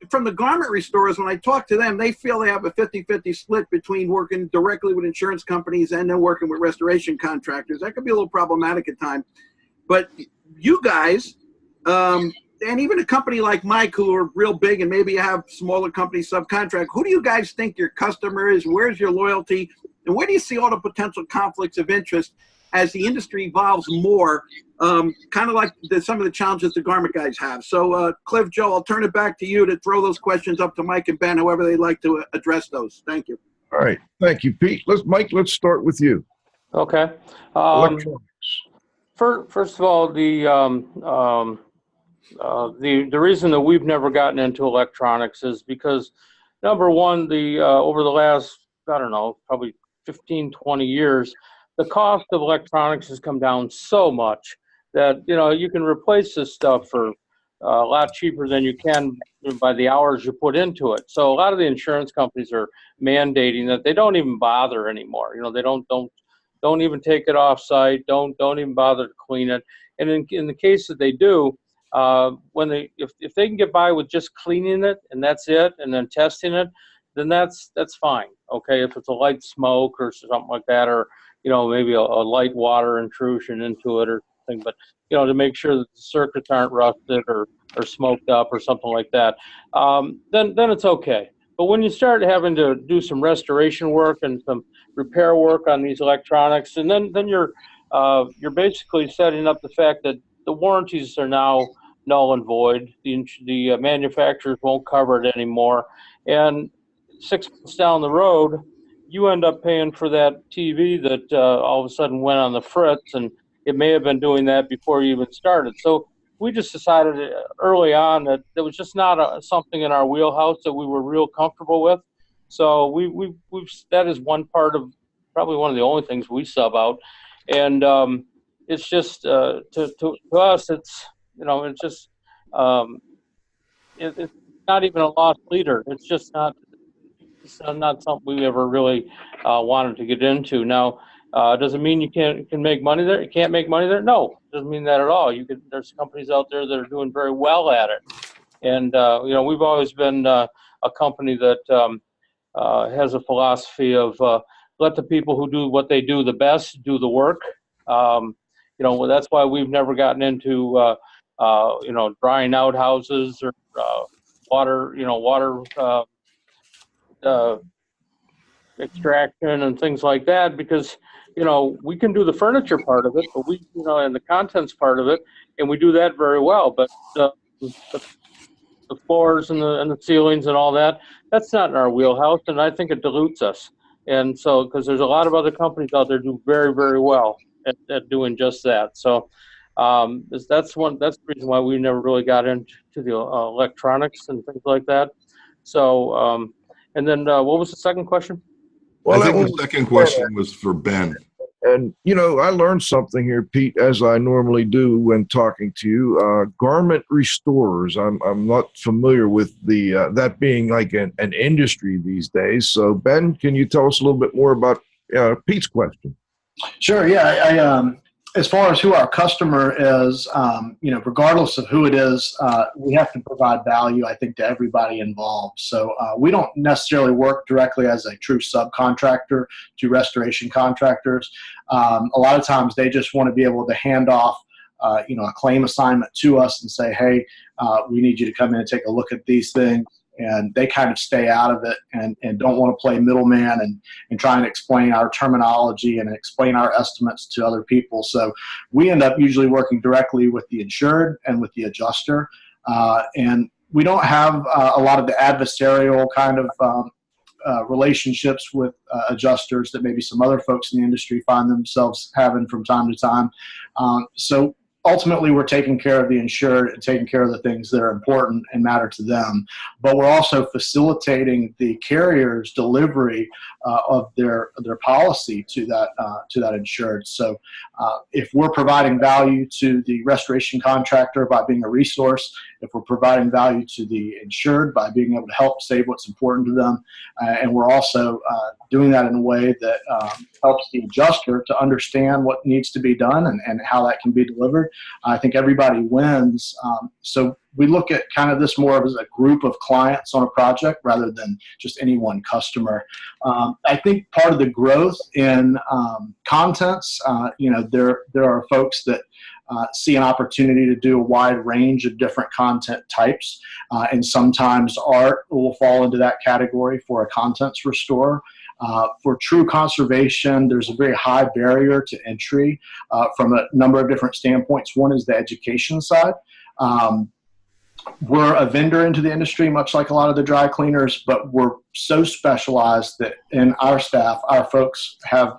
S7: from the garment restorers, when I talk to them, they feel they have a 50-50 split between working directly with insurance companies and then working with restoration contractors. That could be a little problematic at times. But you guys, and even a company like Mike, who are real big and maybe have smaller companies subcontract, who do you guys think your customer is? Where's your loyalty? And where do you see all the potential conflicts of interest as the industry evolves more, kind of like some of the challenges the garment guys have? So, Cliff, Joe, I'll turn it back to you to throw those questions up to Mike and Ben, however they'd like to address those. Thank you.
S2: All right. Thank you, Pete. Mike, let's start with you.
S6: Okay.
S2: Electronics.
S6: First of all, the reason that we've never gotten into electronics is because, number one, over the last, I don't know, probably 15, 20 years, the cost of electronics has come down so much that, you can replace this stuff for a lot cheaper than you can by the hours you put into it. So a lot of the insurance companies are mandating that they don't even bother anymore. They don't even take it off site, don't even bother to clean it. And in the case that they do, if they can get by with just cleaning it and that's it, and then testing it, then that's fine. Okay, if it's a light smoke or something like that, or maybe a light water intrusion into it or something, but to make sure that the circuits aren't rusted or smoked up or something like that, then it's okay. But when you start having to do some restoration work and some repair work on these electronics, and then you're basically setting up the fact that the warranties are now null and void. The manufacturers won't cover it anymore, and 6 months down the road, you end up paying for that TV that all of a sudden went on the fritz, and it may have been doing that before you even started. So we just decided early on that there was just not something in our wheelhouse that we were real comfortable with. So that is one part of, probably one of the only things we sub out, and it's just to us, it's it's just it's not even a lost leader. It's just not. It's not something we ever really wanted to get into. Now, does it mean you can make money there? You can't make money there? No, doesn't mean that at all. There's companies out there that are doing very well at it, and we've always been a company that has a philosophy of let the people who do what they do the best do the work. That's why we've never gotten into drying out houses or water extraction and things like that, because we can do the furniture part of it, but and the contents part of it, and we do that very well. But the floors and the ceilings and all that's not in our wheelhouse, and I think it dilutes us. And so, because there's a lot of other companies out there do very, very well at doing just that. So that's the reason why we never really got into the electronics and things like that. So. And then what was the second question?
S4: Well, I think the second question was for Ben.
S2: And, you know, I learned something here, Pete, as I normally do when talking to you. Garment restorers. I'm not familiar with the that being like an industry these days. So, Ben, can you tell us a little bit more about Pete's question?
S5: Sure. Yeah. As far as who our customer is, regardless of who it is, we have to provide value, I think, to everybody involved. So we don't necessarily work directly as a true subcontractor to restoration contractors. A lot of times they just want to be able to hand off a claim assignment to us and say, hey, we need you to come in and take a look at these things. And they kind of stay out of it and don't want to play middleman and try and explain our terminology and explain our estimates to other people. So we end up usually working directly with the insured and with the adjuster. And we don't have a lot of the adversarial kind of relationships with adjusters that maybe some other folks in the industry find themselves having from time to time. So ultimately, we're taking care of the insured and taking care of the things that are important and matter to them. But we're also facilitating the carrier's delivery of their policy to that insured. So if we're providing value to the restoration contractor by being a resource, if we're providing value to the insured by being able to help save what's important to them, and we're also doing that in a way that helps the adjuster to understand what needs to be done and how that can be delivered, I think everybody wins. So we look at kind of this more as a group of clients on a project rather than just any one customer. I think part of the growth in contents, there are folks that see an opportunity to do a wide range of different content types, and sometimes art will fall into that category for a contents restorer. For true conservation, there's a very high barrier to entry from a number of different standpoints. One is the education side. We're a vendor into the industry, much like a lot of the dry cleaners, but we're so specialized that in our staff, our folks have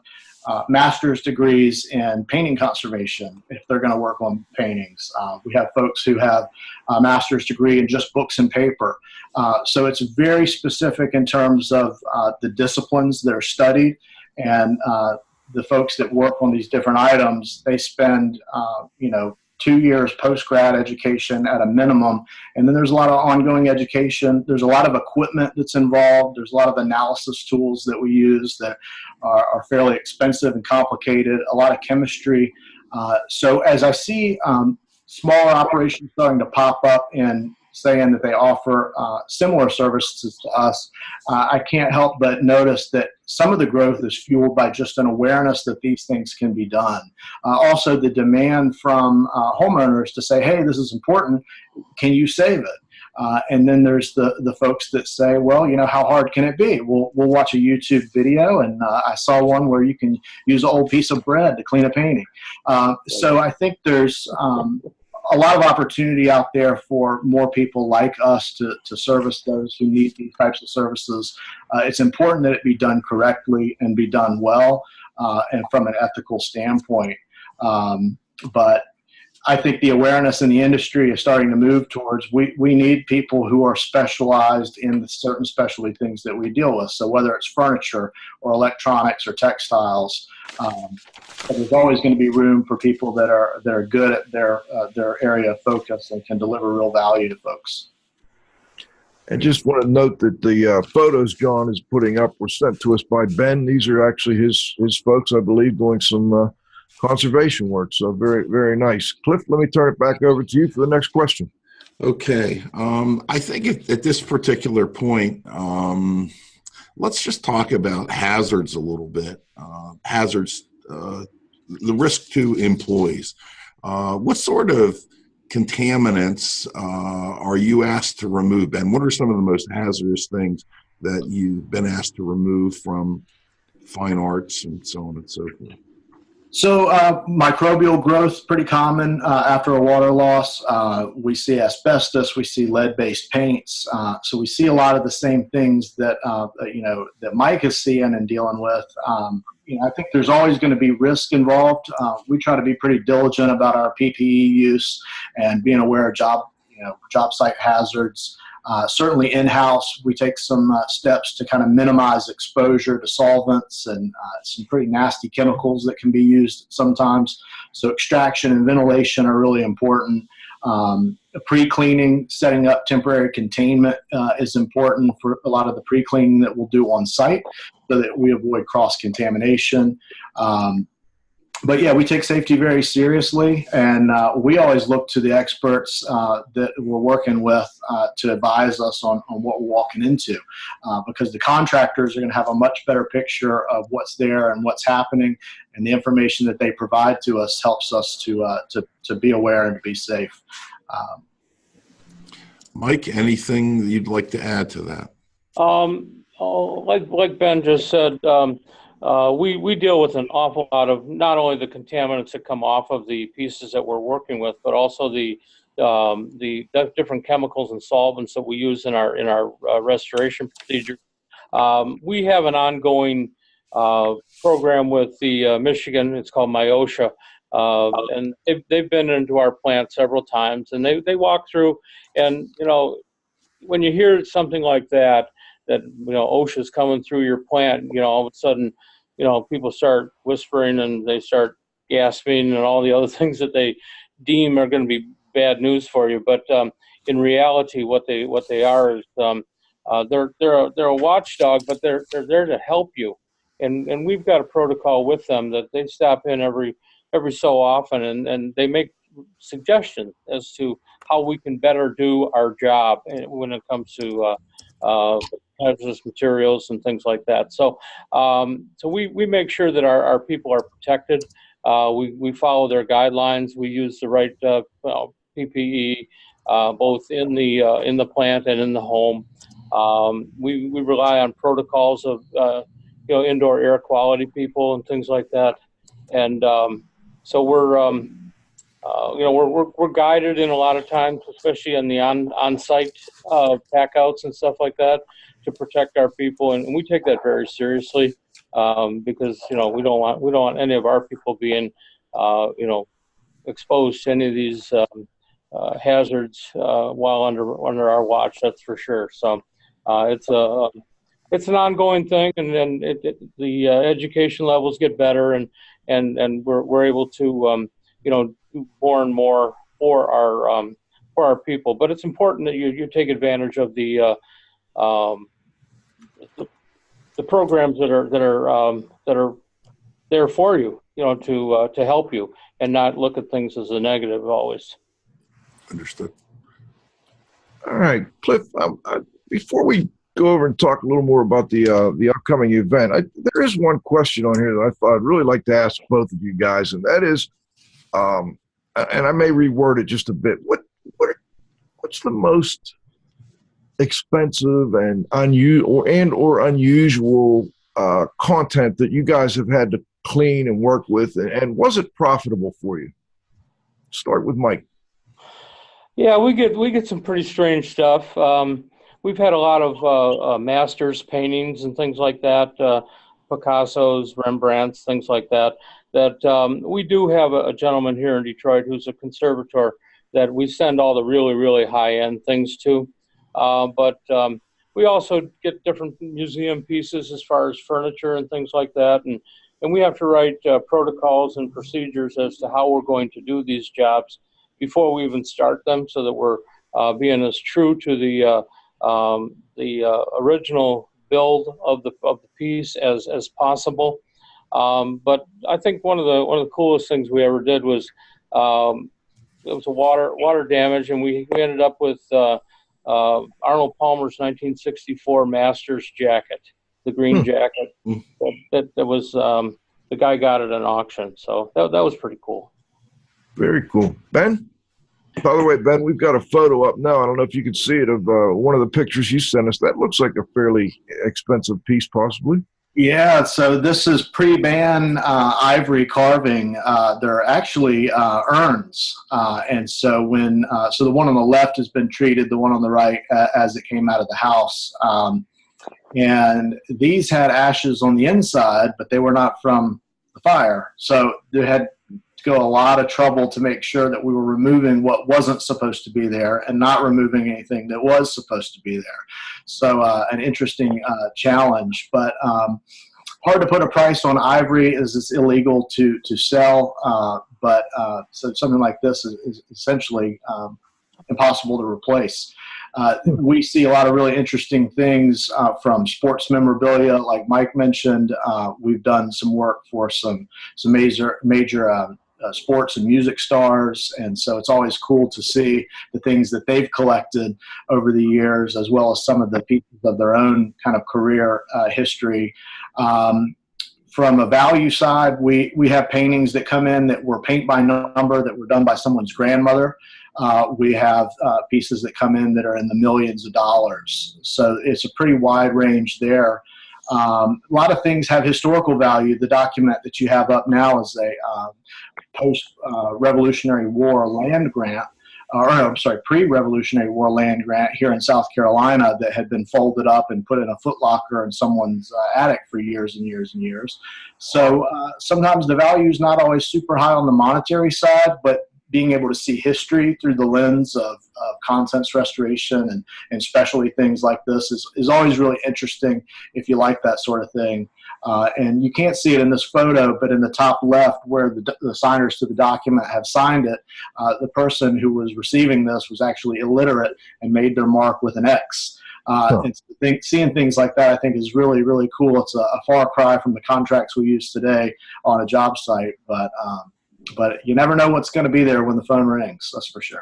S5: master's degrees in painting conservation if they're going to work on paintings. We have folks who have a master's degree in just books and paper. So it's very specific in terms of the disciplines that are studied, and the folks that work on these different items, they spend 2 years post-grad education at a minimum, and then there's a lot of ongoing education. There's a lot of equipment that's involved. There's a lot of analysis tools that we use that are fairly expensive and complicated, a lot of chemistry. So as I see smaller operations starting to pop up and saying that they offer similar services to us, I can't help but notice that some of the growth is fueled by just an awareness that these things can be done. Also, the demand from homeowners to say, hey, this is important, can you save it? And then there's the folks that say, well, how hard can it be? We'll watch a YouTube video, and I saw one where you can use an old piece of bread to clean a painting. So I think there's a lot of opportunity out there for more people like us to service those who need these types of services. It's important that it be done correctly and be done well and from an ethical standpoint. But I think the awareness in the industry is starting to move towards we need people who are specialized in the certain specialty things that we deal with. So whether it's furniture or electronics or textiles, there's always going to be room for people that are good at their area of focus and can deliver real value to folks.
S2: I just want to note that the photos John is putting up were sent to us by Ben. These are actually his folks, I believe, doing some conservation work. So very, very nice. Cliff, let me turn it back over to you for the next question.
S4: Okay. I think at this particular point, let's just talk about hazards a little bit. Hazards, the risk to employees. What sort of contaminants are you asked to remove, Ben? What are some of the most hazardous things that you've been asked to remove from fine arts and so on and so forth?
S5: So microbial growth, pretty common after a water loss. We see asbestos, we see lead-based paints. So we see a lot of the same things that that Mike is seeing and dealing with. I think there's always going to be risk involved. We try to be pretty diligent about our PPE use and being aware of job site hazards. Certainly in-house, we take some steps to kind of minimize exposure to solvents and some pretty nasty chemicals that can be used sometimes. So extraction and ventilation are really important. Pre-cleaning, setting up temporary containment is important for a lot of the pre-cleaning that we'll do on site so that we avoid cross-contamination. But yeah, we take safety very seriously, and we always look to the experts that we're working with to advise us on what we're walking into, because the contractors are going to have a much better picture of what's there and what's happening, and the information that they provide to us helps us to be aware and to be safe.
S4: Mike, anything you'd like to add to that?
S6: Like Ben just said, we deal with an awful lot of not only the contaminants that come off of the pieces that we're working with, but also the different chemicals and solvents that we use in our restoration procedure. We have an ongoing program with the Michigan. It's called OSHA, and they've been into our plant several times, and they walk through, and when you hear something like that OSHA's coming through your plant, all of a sudden, people start whispering and they start gasping and all the other things that they deem are going to be bad news for you. But in reality, what they are is they're a watchdog, but they're there to help you. And we've got a protocol with them that they stop in every so often, and they make suggestions as to how we can better do our job when it comes to hazardous materials and things like that. So we make sure that our people are protected. We follow their guidelines. We use the right PPE both in the plant and in the home. We rely on protocols of indoor air quality people and things like that. And so we're guided in a lot of times, especially on the on-site packouts and stuff like that, to protect our people, and we take that very seriously because we don't want any of our people being exposed to any of these hazards while under our watch. That's for sure. So it's an ongoing thing, and then the education levels get better, and we're able to do more and more for our people. But it's important that you take advantage of the programs that are there for you, to help you, and not look at things as a negative always.
S4: Understood.
S2: All right, Cliff. Before we go over and talk a little more about the upcoming event, there is one question on here that I thought I'd really like to ask both of you guys, and that is, and I may reword it just a bit. What's the most expensive and unusual content that you guys have had to clean and work with, and was it profitable for you? Start with Mike.
S6: Yeah, we get some pretty strange stuff. We've had a lot of masters paintings and things like that, Picassos, Rembrandts, things like that. We do have a gentleman here in Detroit who's a conservator that we send all the really, really high-end things to. But we also get different museum pieces as far as furniture and things like that. And we have to write protocols and procedures as to how we're going to do these jobs before we even start them, so that we're being as true to the original build of the piece as possible. But I think one of the coolest things we ever did was it was a water damage, and we ended up with Arnold Palmer's 1964 Masters jacket, the green jacket. That was the guy got it at an auction, so that was pretty cool.
S2: Very cool. Ben? By the way, Ben, we've got a photo up now. I don't know if you can see it, of one of the pictures you sent us. That looks like a fairly expensive piece, possibly.
S5: Yeah, so this is pre-ban ivory carving. They're actually urns, and so so the one on the left has been treated, the one on the right as it came out of the house. And these had ashes on the inside, but they were not from the fire. So they had go a lot of trouble to make sure that we were removing what wasn't supposed to be there and not removing anything that was supposed to be there. So an interesting challenge, but hard to put a price on ivory as it's illegal to sell, so something like this is essentially impossible to replace. We see a lot of really interesting things from sports memorabilia, like Mike mentioned. We've done some work for some major sports and music stars, and so it's always cool to see the things that they've collected over the years, as well as some of the pieces of their own kind of career history. From a value side, we have paintings that come in that were paint by number that were done by someone's grandmother. We have pieces that come in that are in the millions of dollars. So it's a pretty wide range there. A lot of things have historical value. The document that you have up now is a post-Revolutionary War land grant, pre-Revolutionary War land grant here in South Carolina that had been folded up and put in a footlocker in someone's attic for years and years and years. So sometimes the value is not always super high on the monetary side, but being able to see history through the lens of contents restoration and specialty things like this is always really interesting if you like that sort of thing. And you can't see it in this photo, but in the top left where the signers to the document have signed it, the person who was receiving this was actually illiterate and made their mark with an X. And seeing things like that, I think, is really, really cool. It's a far cry from the contracts we use today on a job site, but you never know what's going to be there when the phone rings. That's for sure.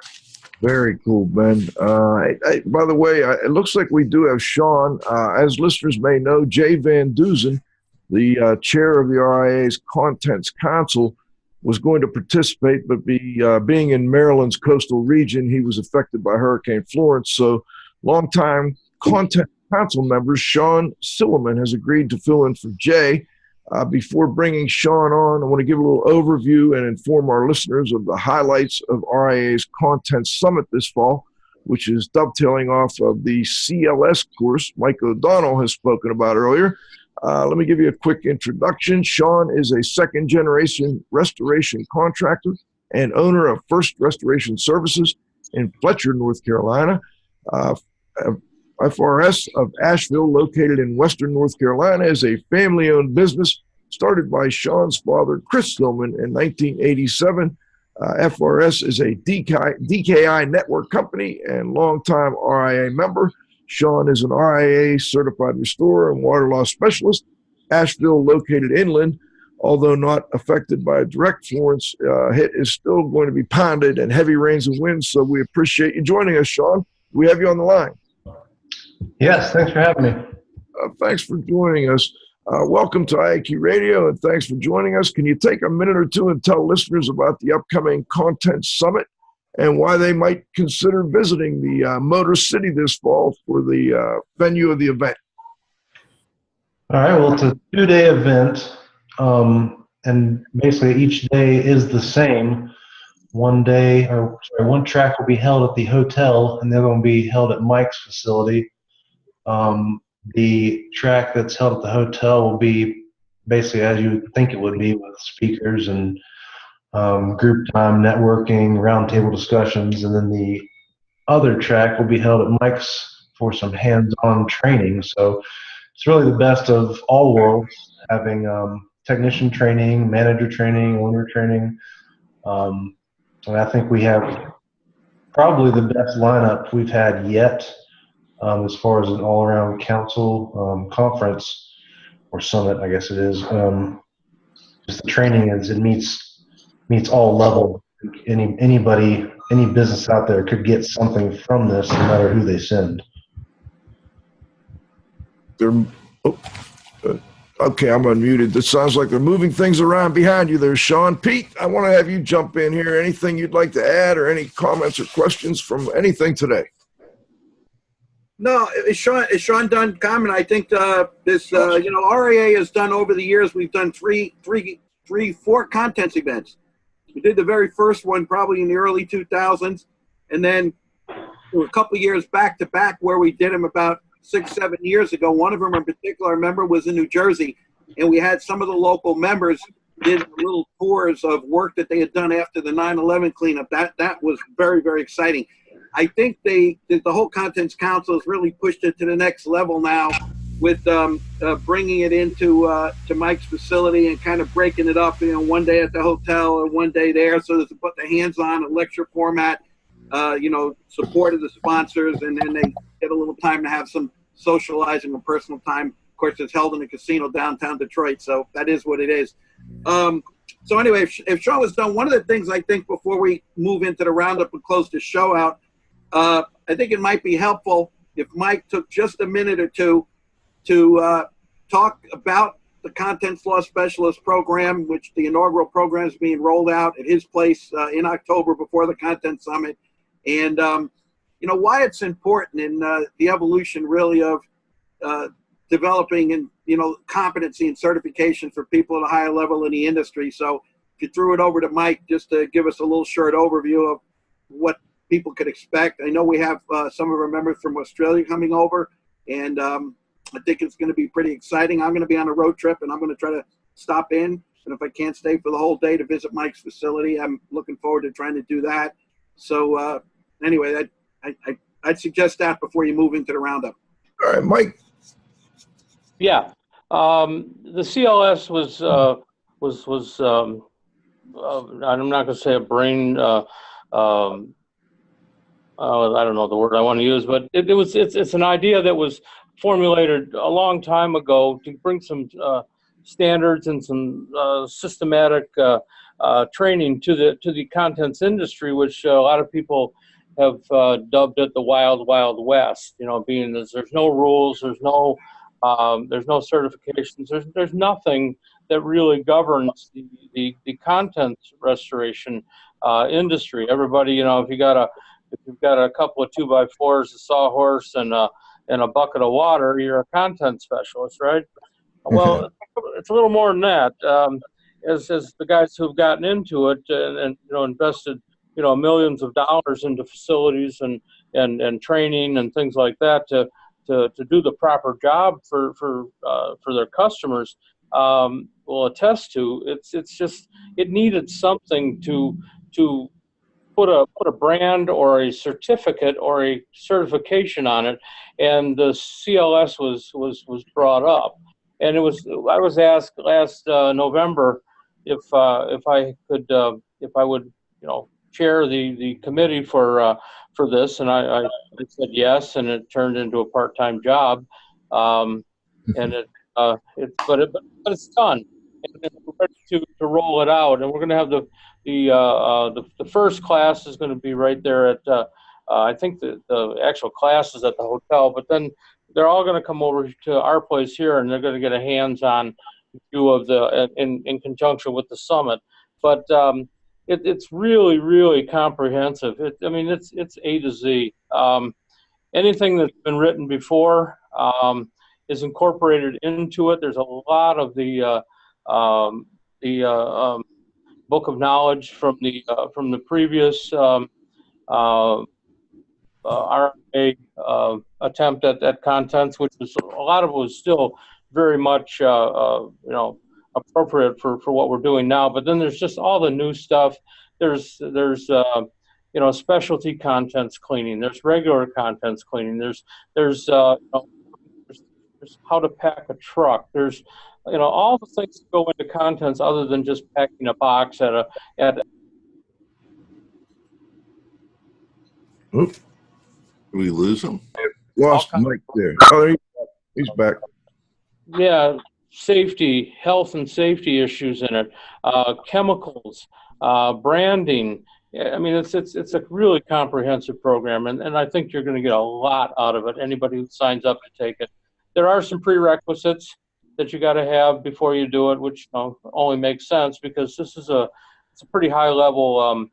S2: Very cool, Ben. By the way, it looks like we do have Sean. As listeners may know, Jay Van Duzen, the chair of the RIA's Contents Council, was going to participate, but being in Maryland's coastal region, he was affected by Hurricane Florence. So longtime Contents Council member Sean Silliman has agreed to fill in for Jay. Before bringing Sean on, I want to give a little overview and inform our listeners of the highlights of RIA's Content Summit this fall, which is dovetailing off of the CLS course Mike O'Donnell has spoken about earlier. Let me give you a quick introduction. Sean is a second-generation restoration contractor and owner of First Restoration Services in Fletcher, North Carolina. FRS of Asheville, located in western North Carolina, is a family-owned business started by Sean's father, Chris Silliman, in 1987. FRS is a DKI network company and longtime RIA member. Sean is an RIA certified restorer and water loss specialist. Asheville, located inland, although not affected by a direct Florence hit, is still going to be pounded and heavy rains and winds. So we appreciate you joining us, Sean. We have you on the line.
S8: Yes, thanks for having me.
S2: Thanks for joining us. Welcome to IAQ Radio, and thanks for joining us. Can you take a minute or two and tell listeners about the upcoming Content Summit and why they might consider visiting the Motor City this fall for the venue of the event?
S8: All right, well, it's a 2-day event, and basically each day is the same. One track will be held at the hotel, and they're going to be held at Mike's facility. The track that's held at the hotel will be basically as you would think it would be, with speakers and group time, networking, roundtable discussions, and then the other track will be held at Mike's for some hands-on training. So it's really the best of all worlds, having technician training, manager training, owner training. And I think we have probably the best lineup we've had yet. As far as an all-around council conference or summit, I guess it is. Just the training it meets all levels. Anybody, any business out there could get something from this, no matter who they send.
S2: Okay, I'm unmuted. It sounds like they're moving things around behind you there, Sean. Pete, I want to have you jump in here. Anything you'd like to add, or any comments or questions from anything today?
S7: No, is Sean done comment? I think RIA has done over the years. We've done four contents events. We did the very first one probably in the early 2000s, and then a couple of years back to back where we did them about 6-7 years ago. One of them in particular, I remember, was in New Jersey, and we had some of the local members did little tours of work that they had done after the 9/11 cleanup. That was very, very exciting. I think the whole Contents Council has really pushed it to the next level now with bringing it into to Mike's facility and kind of breaking it up, one day at the hotel or one day there, so that to put the hands-on a lecture format, support of the sponsors, and then they get a little time to have some socializing and personal time. Of course, it's held in a casino downtown Detroit, so that is what it is. So anyway, if Sean was done, one of the things I think before we move into the roundup and close the show out, I think it might be helpful if Mike took just a minute or two to talk about the Contents Law Specialist program, which the inaugural program is being rolled out at his place in October before the Content Summit, and why it's important in the evolution really of developing and competency and certification for people at a higher level in the industry. So if you threw it over to Mike just to give us a little short overview of what people could expect. I know we have some of our members from Australia coming over, and I think it's going to be pretty exciting. I'm going to be on a road trip, and I'm going to try to stop in, and if I can't stay for the whole day to visit Mike's facility, I'm looking forward to trying to do that. So anyway, I'd suggest that before you move into the roundup.
S2: All right, Mike.
S6: Yeah, the CLS was I'm not going to say a brain. I don't know the word I want to use, but it's an idea that was formulated a long time ago to bring some standards and some systematic training to the contents industry, which a lot of people have dubbed it the wild, wild west. Being that there's no rules, there's no certifications, there's nothing that really governs the contents restoration industry. Everybody, if you've got a couple of 2x4s, a sawhorse, and a bucket of water, you're a content specialist, right? Well, it's a little more than that. As the guys who've gotten into it and invested millions of dollars into facilities and training and things like that to do the proper job for their customers, will attest to. It needed something to put a brand or a certificate or a certification on it, and the CLS was brought up. And I was asked last November if I would chair the committee for this, and I said yes, and it turned into a part-time job, and but it's done, and we're ready to roll it out, and we're going to have the first class is going to be right there at I think the actual class is at the hotel, but then they're all going to come over to our place here, and they're going to get a hands-on view of in conjunction with the summit. But it's really, really comprehensive. It's A to Z. Anything that's been written before is incorporated into it. There's a lot of the book of knowledge from the previous RA attempt at contents, which was a lot of it was still very much appropriate for what we're doing now. But then there's just all the new stuff. There's specialty contents cleaning. There's regular contents cleaning. There's how to pack a truck. There's all the things that go into contents other than just packing a box at.
S4: Oops. Did we lose him?
S2: Lost Mike there. Oh, he's back.
S6: Yeah, safety, health and safety issues in it, chemicals, branding. It's a really comprehensive program, and I think you're going to get a lot out of it. Anybody who signs up to take it. There are some prerequisites that you got to have before you do it, which only makes sense because it's a pretty high level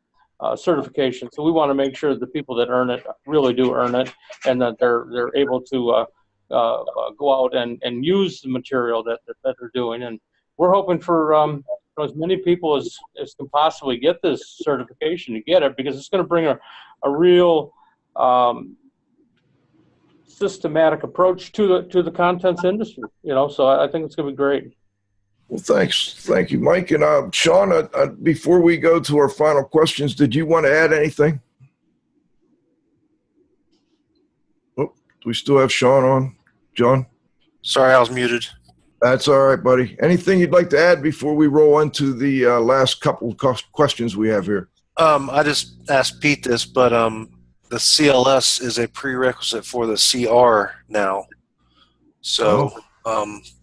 S6: certification. So we want to make sure that the people that earn it really do earn it, and that they're able to go out and use the material that they're doing. And we're hoping for as many people as can possibly get this certification to get it, because it's going to bring a real systematic approach to the contents industry. So I think it's going to be great.
S2: Well, thanks. Thank you, Mike. And Sean, before we go to our final questions, did you want to add anything? Oh, do we still have Sean on? John?
S9: Sorry, I was muted.
S2: That's all right, buddy. Anything you'd like to add before we roll into the last couple of questions we have here?
S9: I just asked Pete this, but the CLS is a prerequisite for the CR now. So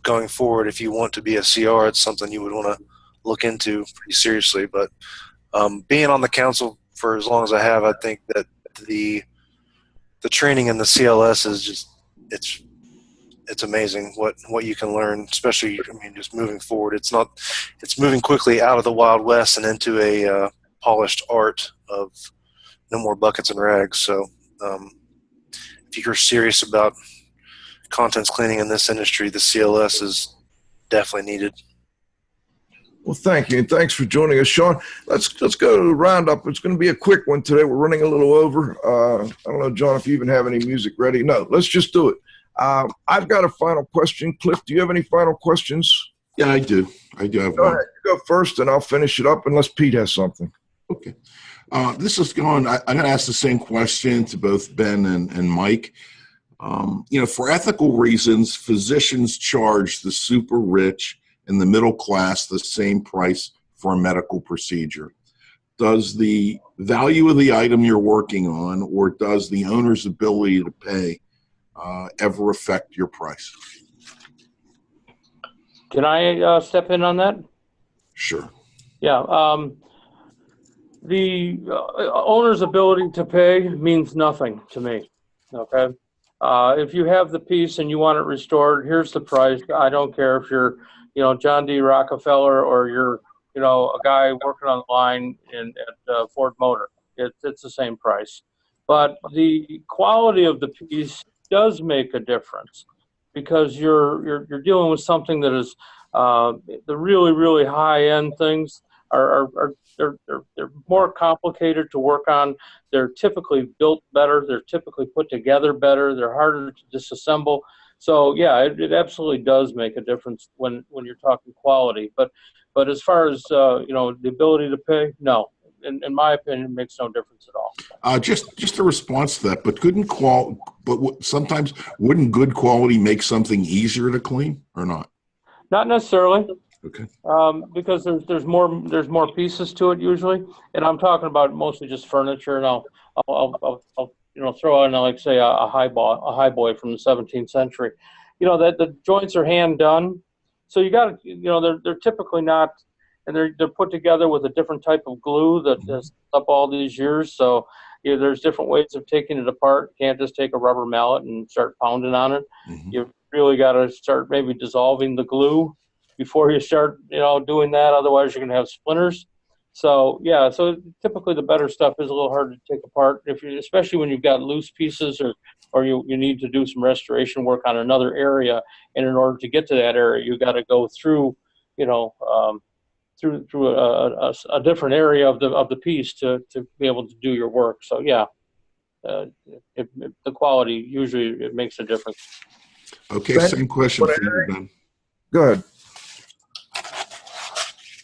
S9: going forward, if you want to be a CR, it's something you would want to look into pretty seriously. But being on the council for as long as I have, I think that the training in the CLS is just it's amazing what you can learn, especially, I mean, just moving forward. It's moving quickly out of the Wild West and into a polished art of no more buckets and rags. So if you're serious about contents cleaning in this industry, the CLS is definitely needed.
S2: Well, thank you, and thanks for joining us, Sean. Let's go to the roundup. It's going to be a quick one today. We're running a little over. I don't know, John, if you even have any music ready. No, let's just do it. I've got a final question. Cliff, do you have any final questions?
S4: Yeah, I do. I do have
S2: Go
S4: one.
S2: ahead. You go first, and I'll finish it up unless Pete has something.
S4: Okay. This is going, I'm going to ask the same question to both Ben and Mike. For ethical reasons, physicians charge the super rich and the middle class the same price for a medical procedure. Does the value of the item you're working on, or does the owner's ability to pay ever affect your price?
S6: Can I step in on that?
S4: Sure.
S6: Yeah. The owner's ability to pay means nothing to me. Okay. If you have the piece and you want it restored, here's the price. I don't care if you're, John D. Rockefeller or you're, a guy working on the line at Ford Motor. It's the same price. But the quality of the piece does make a difference, because you're dealing with something that is the really, really high end things they're more complicated to work on. They're typically built better. They're typically put together better. They're harder to disassemble. So yeah, it absolutely does make a difference when you're talking quality. But as far as the ability to pay, no. In my opinion, it makes no difference at all.
S4: Just a response to that, but sometimes wouldn't good quality make something easier to clean or not?
S6: Not necessarily.
S4: Okay.
S6: Because there's more pieces to it usually, and I'm talking about mostly just furniture. And I'll throw in, like, say, a highboy from the 17th century. That the joints are hand done, so you got to they're typically not. And they're put together with a different type of glue that has up all these years. So there's different ways of taking it apart. You can't just take a rubber mallet and start pounding on it. Mm-hmm. You've really got to start maybe dissolving the glue before you start doing that. Otherwise, you're going to have splinters. So yeah, so typically the better stuff is a little hard to take apart, especially when you've got loose pieces or you need to do some restoration work on another area. And in order to get to that area, you got to go through through a different area of the piece to be able to do your work. So yeah, the quality usually it makes a difference.
S4: Okay, Ben, same question for you, Ben.
S2: Go ahead.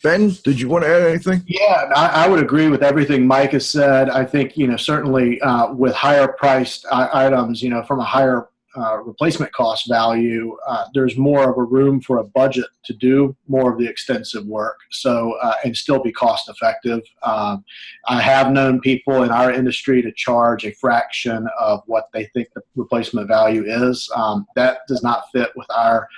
S2: Ben, did you want to add anything?
S5: Yeah, I would agree with everything Mike has said. I think certainly with higher priced items, from a higher replacement cost value, there's more of a room for a budget to do more of the extensive work, so and still be cost effective. I have known people in our industry to charge a fraction of what they think the replacement value is. That does not fit with our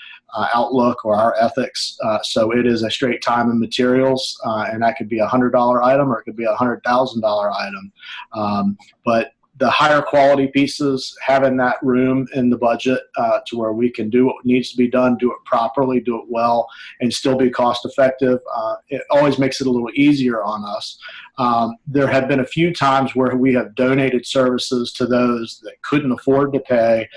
S5: outlook or our ethics, so it is a straight time and materials, and that could be $100 item or it could be $100,000 item, but the higher quality pieces, having that room in the budget to where we can do what needs to be done, do it properly, do it well, and still be cost effective, it always makes it a little easier on us. There have been a few times where we have donated services to those that couldn't afford to pay.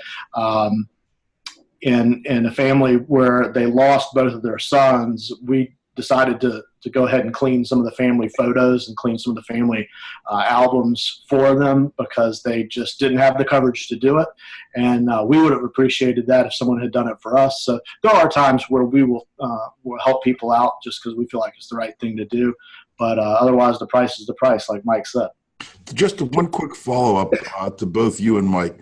S5: In a family where they lost both of their sons, we decided to go ahead and clean some of the family photos and clean some of the family albums for them because they just didn't have the coverage to do it. And we would have appreciated that if someone had done it for us. So there are times where we will help people out just because we feel like it's the right thing to do. But otherwise, the price is the price, like Mike said.
S4: Just one quick follow-up to both you and Mike.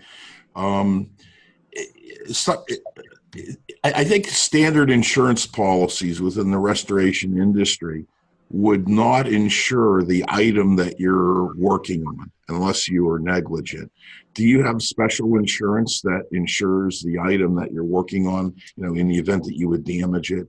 S4: I think standard insurance policies within the restoration industry would not insure the item that you're working on unless you are negligent. Do you have special insurance that insures the item that you're working on, in the event that you would damage it?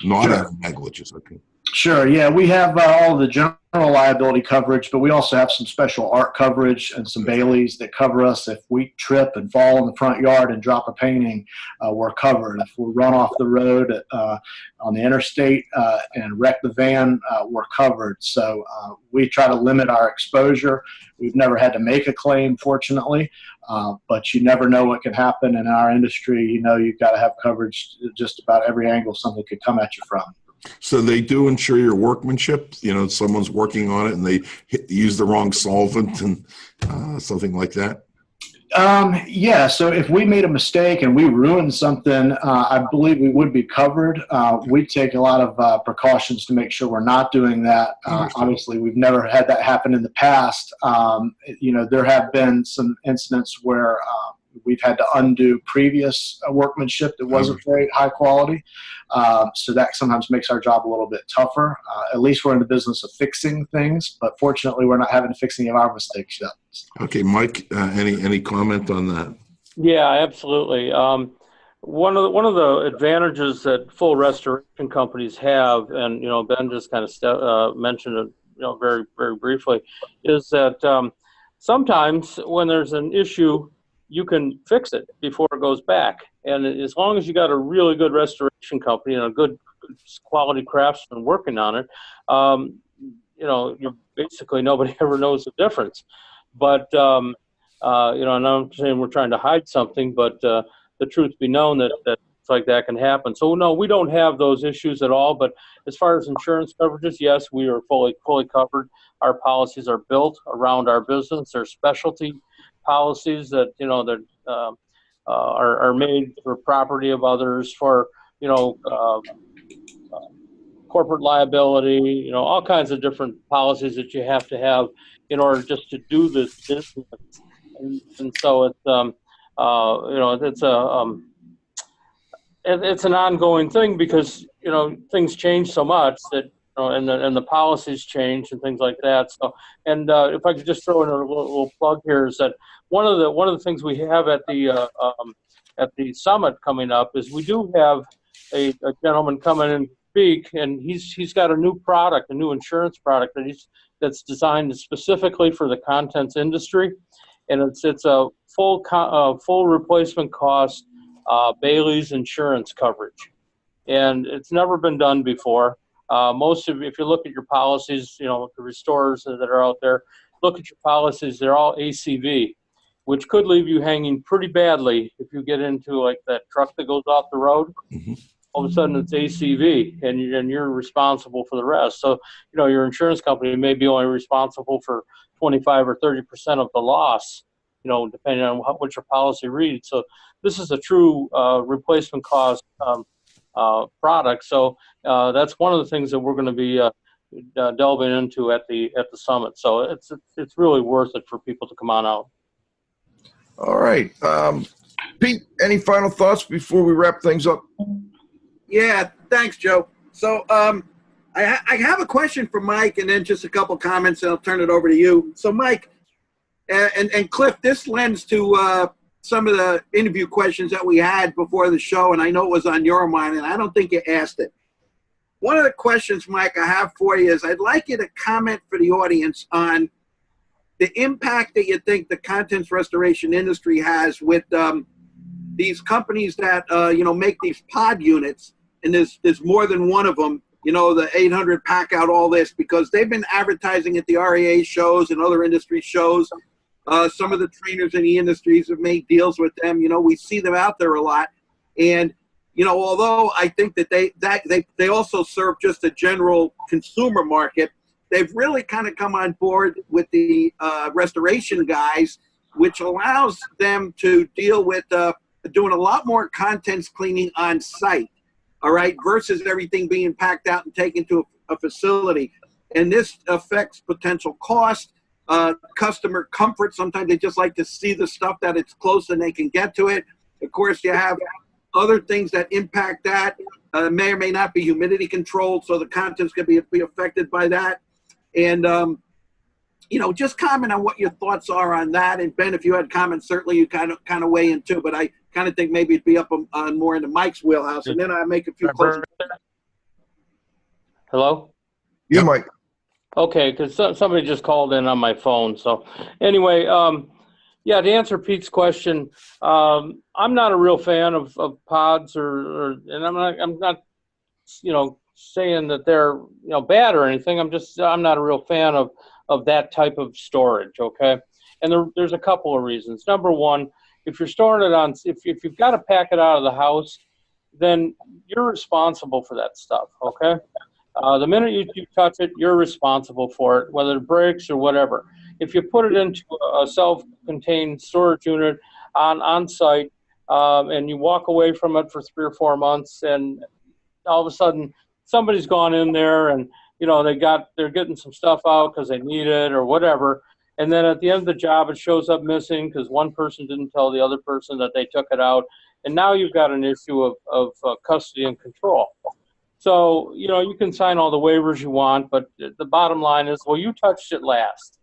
S4: Not out of negligence, okay.
S5: Sure. Yeah, we have all the general liability coverage, but we also have some special art coverage and some Baileys that cover us. If we trip and fall in the front yard and drop a painting, we're covered. If we run off the road on the interstate and wreck the van, we're covered. So we try to limit our exposure. We've never had to make a claim, fortunately, but you never know what can happen in our industry. You've got to have coverage just about every angle something could come at you from.
S4: So they do insure your workmanship. Someone's working on it and they use the wrong solvent and something like that.
S5: Yeah. So if we made a mistake and we ruined something, I believe we would be covered. We take a lot of precautions to make sure we're not doing that. Obviously, we've never had that happen in the past. There have been some incidents where we've had to undo previous workmanship that wasn't very high quality. So that sometimes makes our job a little bit tougher. At least we're in the business of fixing things, but fortunately we're not having to fix any of our mistakes yet.
S4: Okay, Mike, any comment on that?
S6: Yeah, absolutely. One of the advantages that full restoration companies have, and Ben just kind of mentioned it, very very briefly, is that sometimes when there's an issue, you can fix it before it goes back. And as long as you got a really good restoration company and a good quality craftsman working on it, you're basically nobody ever knows the difference. But, and I'm saying we're trying to hide something, but the truth be known that like that can happen. So no, we don't have those issues at all. But as far as insurance coverages, yes, we are fully covered. Our policies are built around our business. They're specialty policies that are made for property of others, for corporate liability, all kinds of different policies that you have to have in order just to do this business. And so it's an ongoing thing because things change so much that and the policies change and things like that. So, and if I could just throw in a little plug here, is that one of the things we have at the summit coming up is we do have a gentleman coming in to speak, and he's got a new product, a new insurance product that's designed specifically for the contents industry, and it's a full replacement cost Bailey's insurance coverage, and it's never been done before. If you look at your policies, the restorers that are out there, look at your policies, they're all ACV, which could leave you hanging pretty badly if you get into like that truck that goes off the road. Mm-hmm. All of a sudden it's ACV and you're responsible for the rest. So, your insurance company may be only responsible for 25 or 30% of the loss, depending on what your policy reads. So this is a true replacement cost product. So that's one of the things that we're going to be delving into at the summit. So it's really worth it for people to come on out.
S2: All right, Pete, any final thoughts before we wrap things up?
S7: Yeah, thanks, Joe. So I have a question for Mike, and then just a couple comments, and I'll turn it over to you. So Mike and Cliff, this lends to some of the interview questions that we had before the show, and I know it was on your mind, and I don't think you asked it. One of the questions, Mike, I have for you is I'd like you to comment for the audience on the impact that you think the contents restoration industry has with these companies that, make these pod units, and there's more than one of them, the 800 pack out, all this, because they've been advertising at the REA shows and other industry shows. Some of the trainers in the industries have made deals with them. We see them out there a lot. And, although I think that they also serve just a general consumer market, they've really kind of come on board with the restoration guys, which allows them to deal with doing a lot more contents cleaning on site, all right, versus everything being packed out and taken to a facility. And this affects potential cost, customer comfort. Sometimes they just like to see the stuff that it's close and they can get to it. Of course, you have other things that impact that, may or may not be humidity controlled, so the contents could be affected by that. And, just comment on what your thoughts are on that. And Ben, if you had comments, certainly you kind of weigh in too, but I kind of think maybe it'd be up on more into Mike's wheelhouse. And then I make a few closing.
S6: Hello?
S2: You, Mike.
S6: Okay, because somebody just called in on my phone. So anyway, yeah, to answer Pete's question, I'm not a real fan of pods and I'm not, saying that they're, bad or anything. I'm not a real fan of that type of storage. Okay. And there's a couple of reasons. Number one, if you're storing it if you've got to pack it out of the house, then you're responsible for that stuff. Okay. The minute you touch it, you're responsible for it, whether it breaks or whatever. If you put it into a self-contained storage unit on site, and you walk away from it for 3 or 4 months, and all of a sudden somebody's gone in there and they're getting some stuff out because they need it or whatever, and then at the end of the job it shows up missing because one person didn't tell the other person that they took it out, and now you've got an issue of custody and control. So, you can sign all the waivers you want, but the bottom line is, well, you touched it last.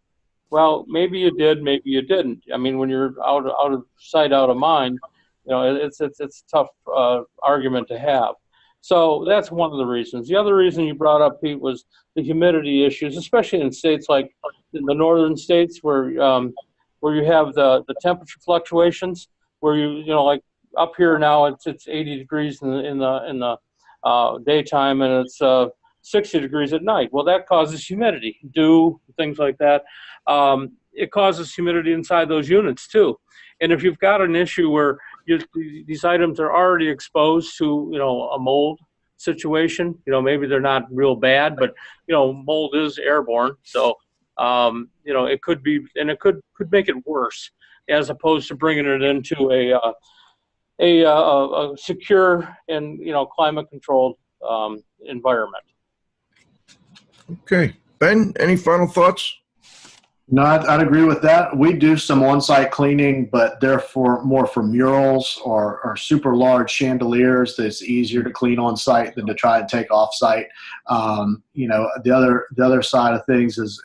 S6: Well, maybe you did, maybe you didn't. I mean, when you're out of sight, out of mind, it's a tough argument to have. So that's one of the reasons. The other reason you brought up, Pete, was the humidity issues, especially in states like in the northern states where you have the temperature fluctuations, where like up here now it's 80 degrees in the daytime, and it's 60 degrees at night. Well, that causes humidity, dew, things like that. It causes humidity inside those units too. And if you've got an issue where these items are already exposed to, a mold situation, maybe they're not real bad, but, mold is airborne. So, it could be, and it could make it worse as opposed to bringing it into a secure and climate controlled environment.
S2: Okay, Ben, any final thoughts?
S5: No, I'd agree with that. We do some on-site cleaning, but they're more for murals or super large chandeliers that's easier to clean on-site than to try and take off-site. The other side of things is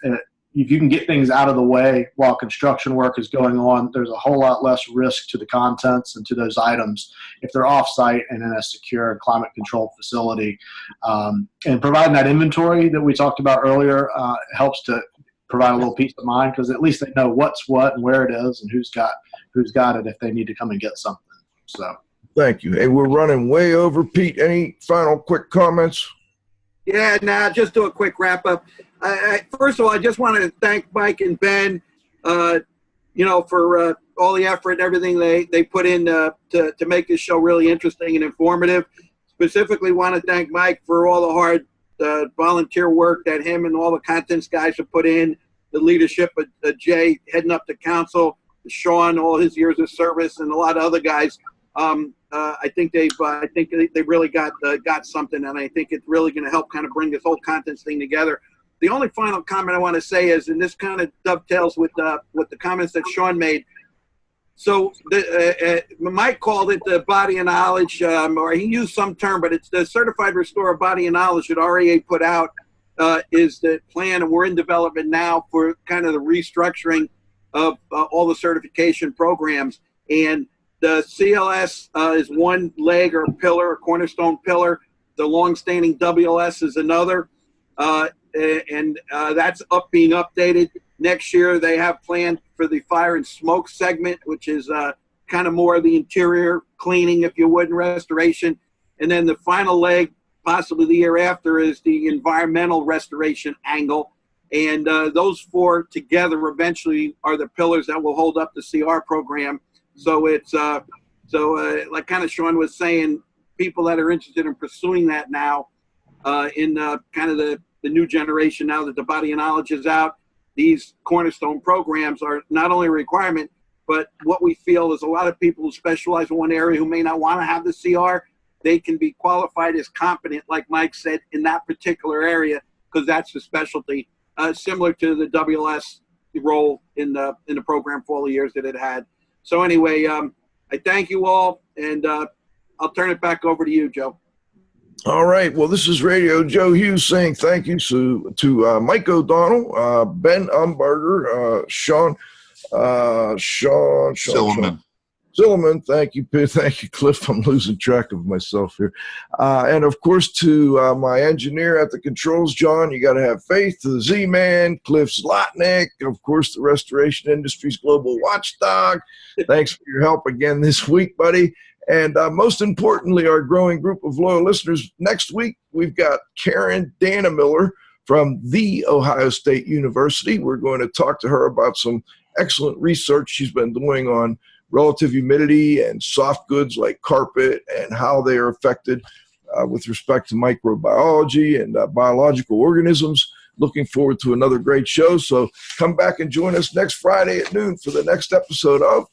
S5: if you can get things out of the way while construction work is going on, there's a whole lot less risk to the contents and to those items if they're off-site and in a secure and climate-controlled facility. And providing that inventory that we talked about earlier helps to provide a little peace of mind, because at least they know what's what and where it is and who's got it if they need to come and get something. So
S2: thank you. Hey, we're running way over. Pete, any final quick comments?
S7: Yeah, just do a quick wrap up. First of all, I just want to thank Mike and Ben, for all the effort and everything they put in to make this show really interesting and informative. Specifically want to thank Mike for all the hard volunteer work that him and all the contents guys have put in, the leadership of Jay heading up the council, Sean, all his years of service, and a lot of other guys. I think they really got something, and I think it's really going to help kind of bring this whole contents thing together. The only final comment I want to say is, and this kind of dovetails with the comments that Sean made. So Mike called it the body of knowledge, or he used some term, but it's the Certified Restorer Body of Knowledge that REA put out is the plan, and we're in development now for kind of the restructuring of all the certification programs. And the CLS is one leg or pillar, a cornerstone pillar. The longstanding WLS is another, and that's being updated. Next year, they have planned for the fire and smoke segment, which is kind of more of the interior cleaning, if you would, and restoration. And then the final leg, possibly the year after, is the environmental restoration angle. And those four together eventually are the pillars that will hold up the CR program. So it's like kind of Sean was saying, people that are interested in pursuing that now in kind of the new generation now that the body of knowledge is out. These cornerstone programs are not only a requirement, but what we feel is a lot of people who specialize in one area who may not want to have the CR, they can be qualified as competent, like Mike said, in that particular area, because that's the specialty, similar to the WLS role in the program for all the years that it had. So anyway, I thank you all, and I'll turn it back over to you, Joe.
S2: All right. Well, this is Radio Joe Hughes saying thank you to Mike O'Donnell, Ben Umberger, Sean Silliman. Thank you, Cliff. I'm losing track of myself here. And of course, to my engineer at the controls, John. You got to have faith. To the Z-Man, Cliff Zlotnick. Of course, the Restoration Industries Global Watchdog. Thanks for your help again this week, buddy. And most importantly, our growing group of loyal listeners. Next week, we've got Karen Dannemiller from The Ohio State University. We're going to talk to her about some excellent research she's been doing on relative humidity and soft goods like carpet and how they are affected with respect to microbiology and biological organisms. Looking forward to another great show. So come back and join us next Friday at noon for the next episode of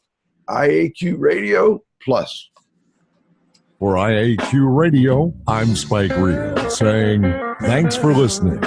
S2: IAQ Radio Plus.
S1: For IAQ Radio, I'm Spike Reel saying thanks for listening.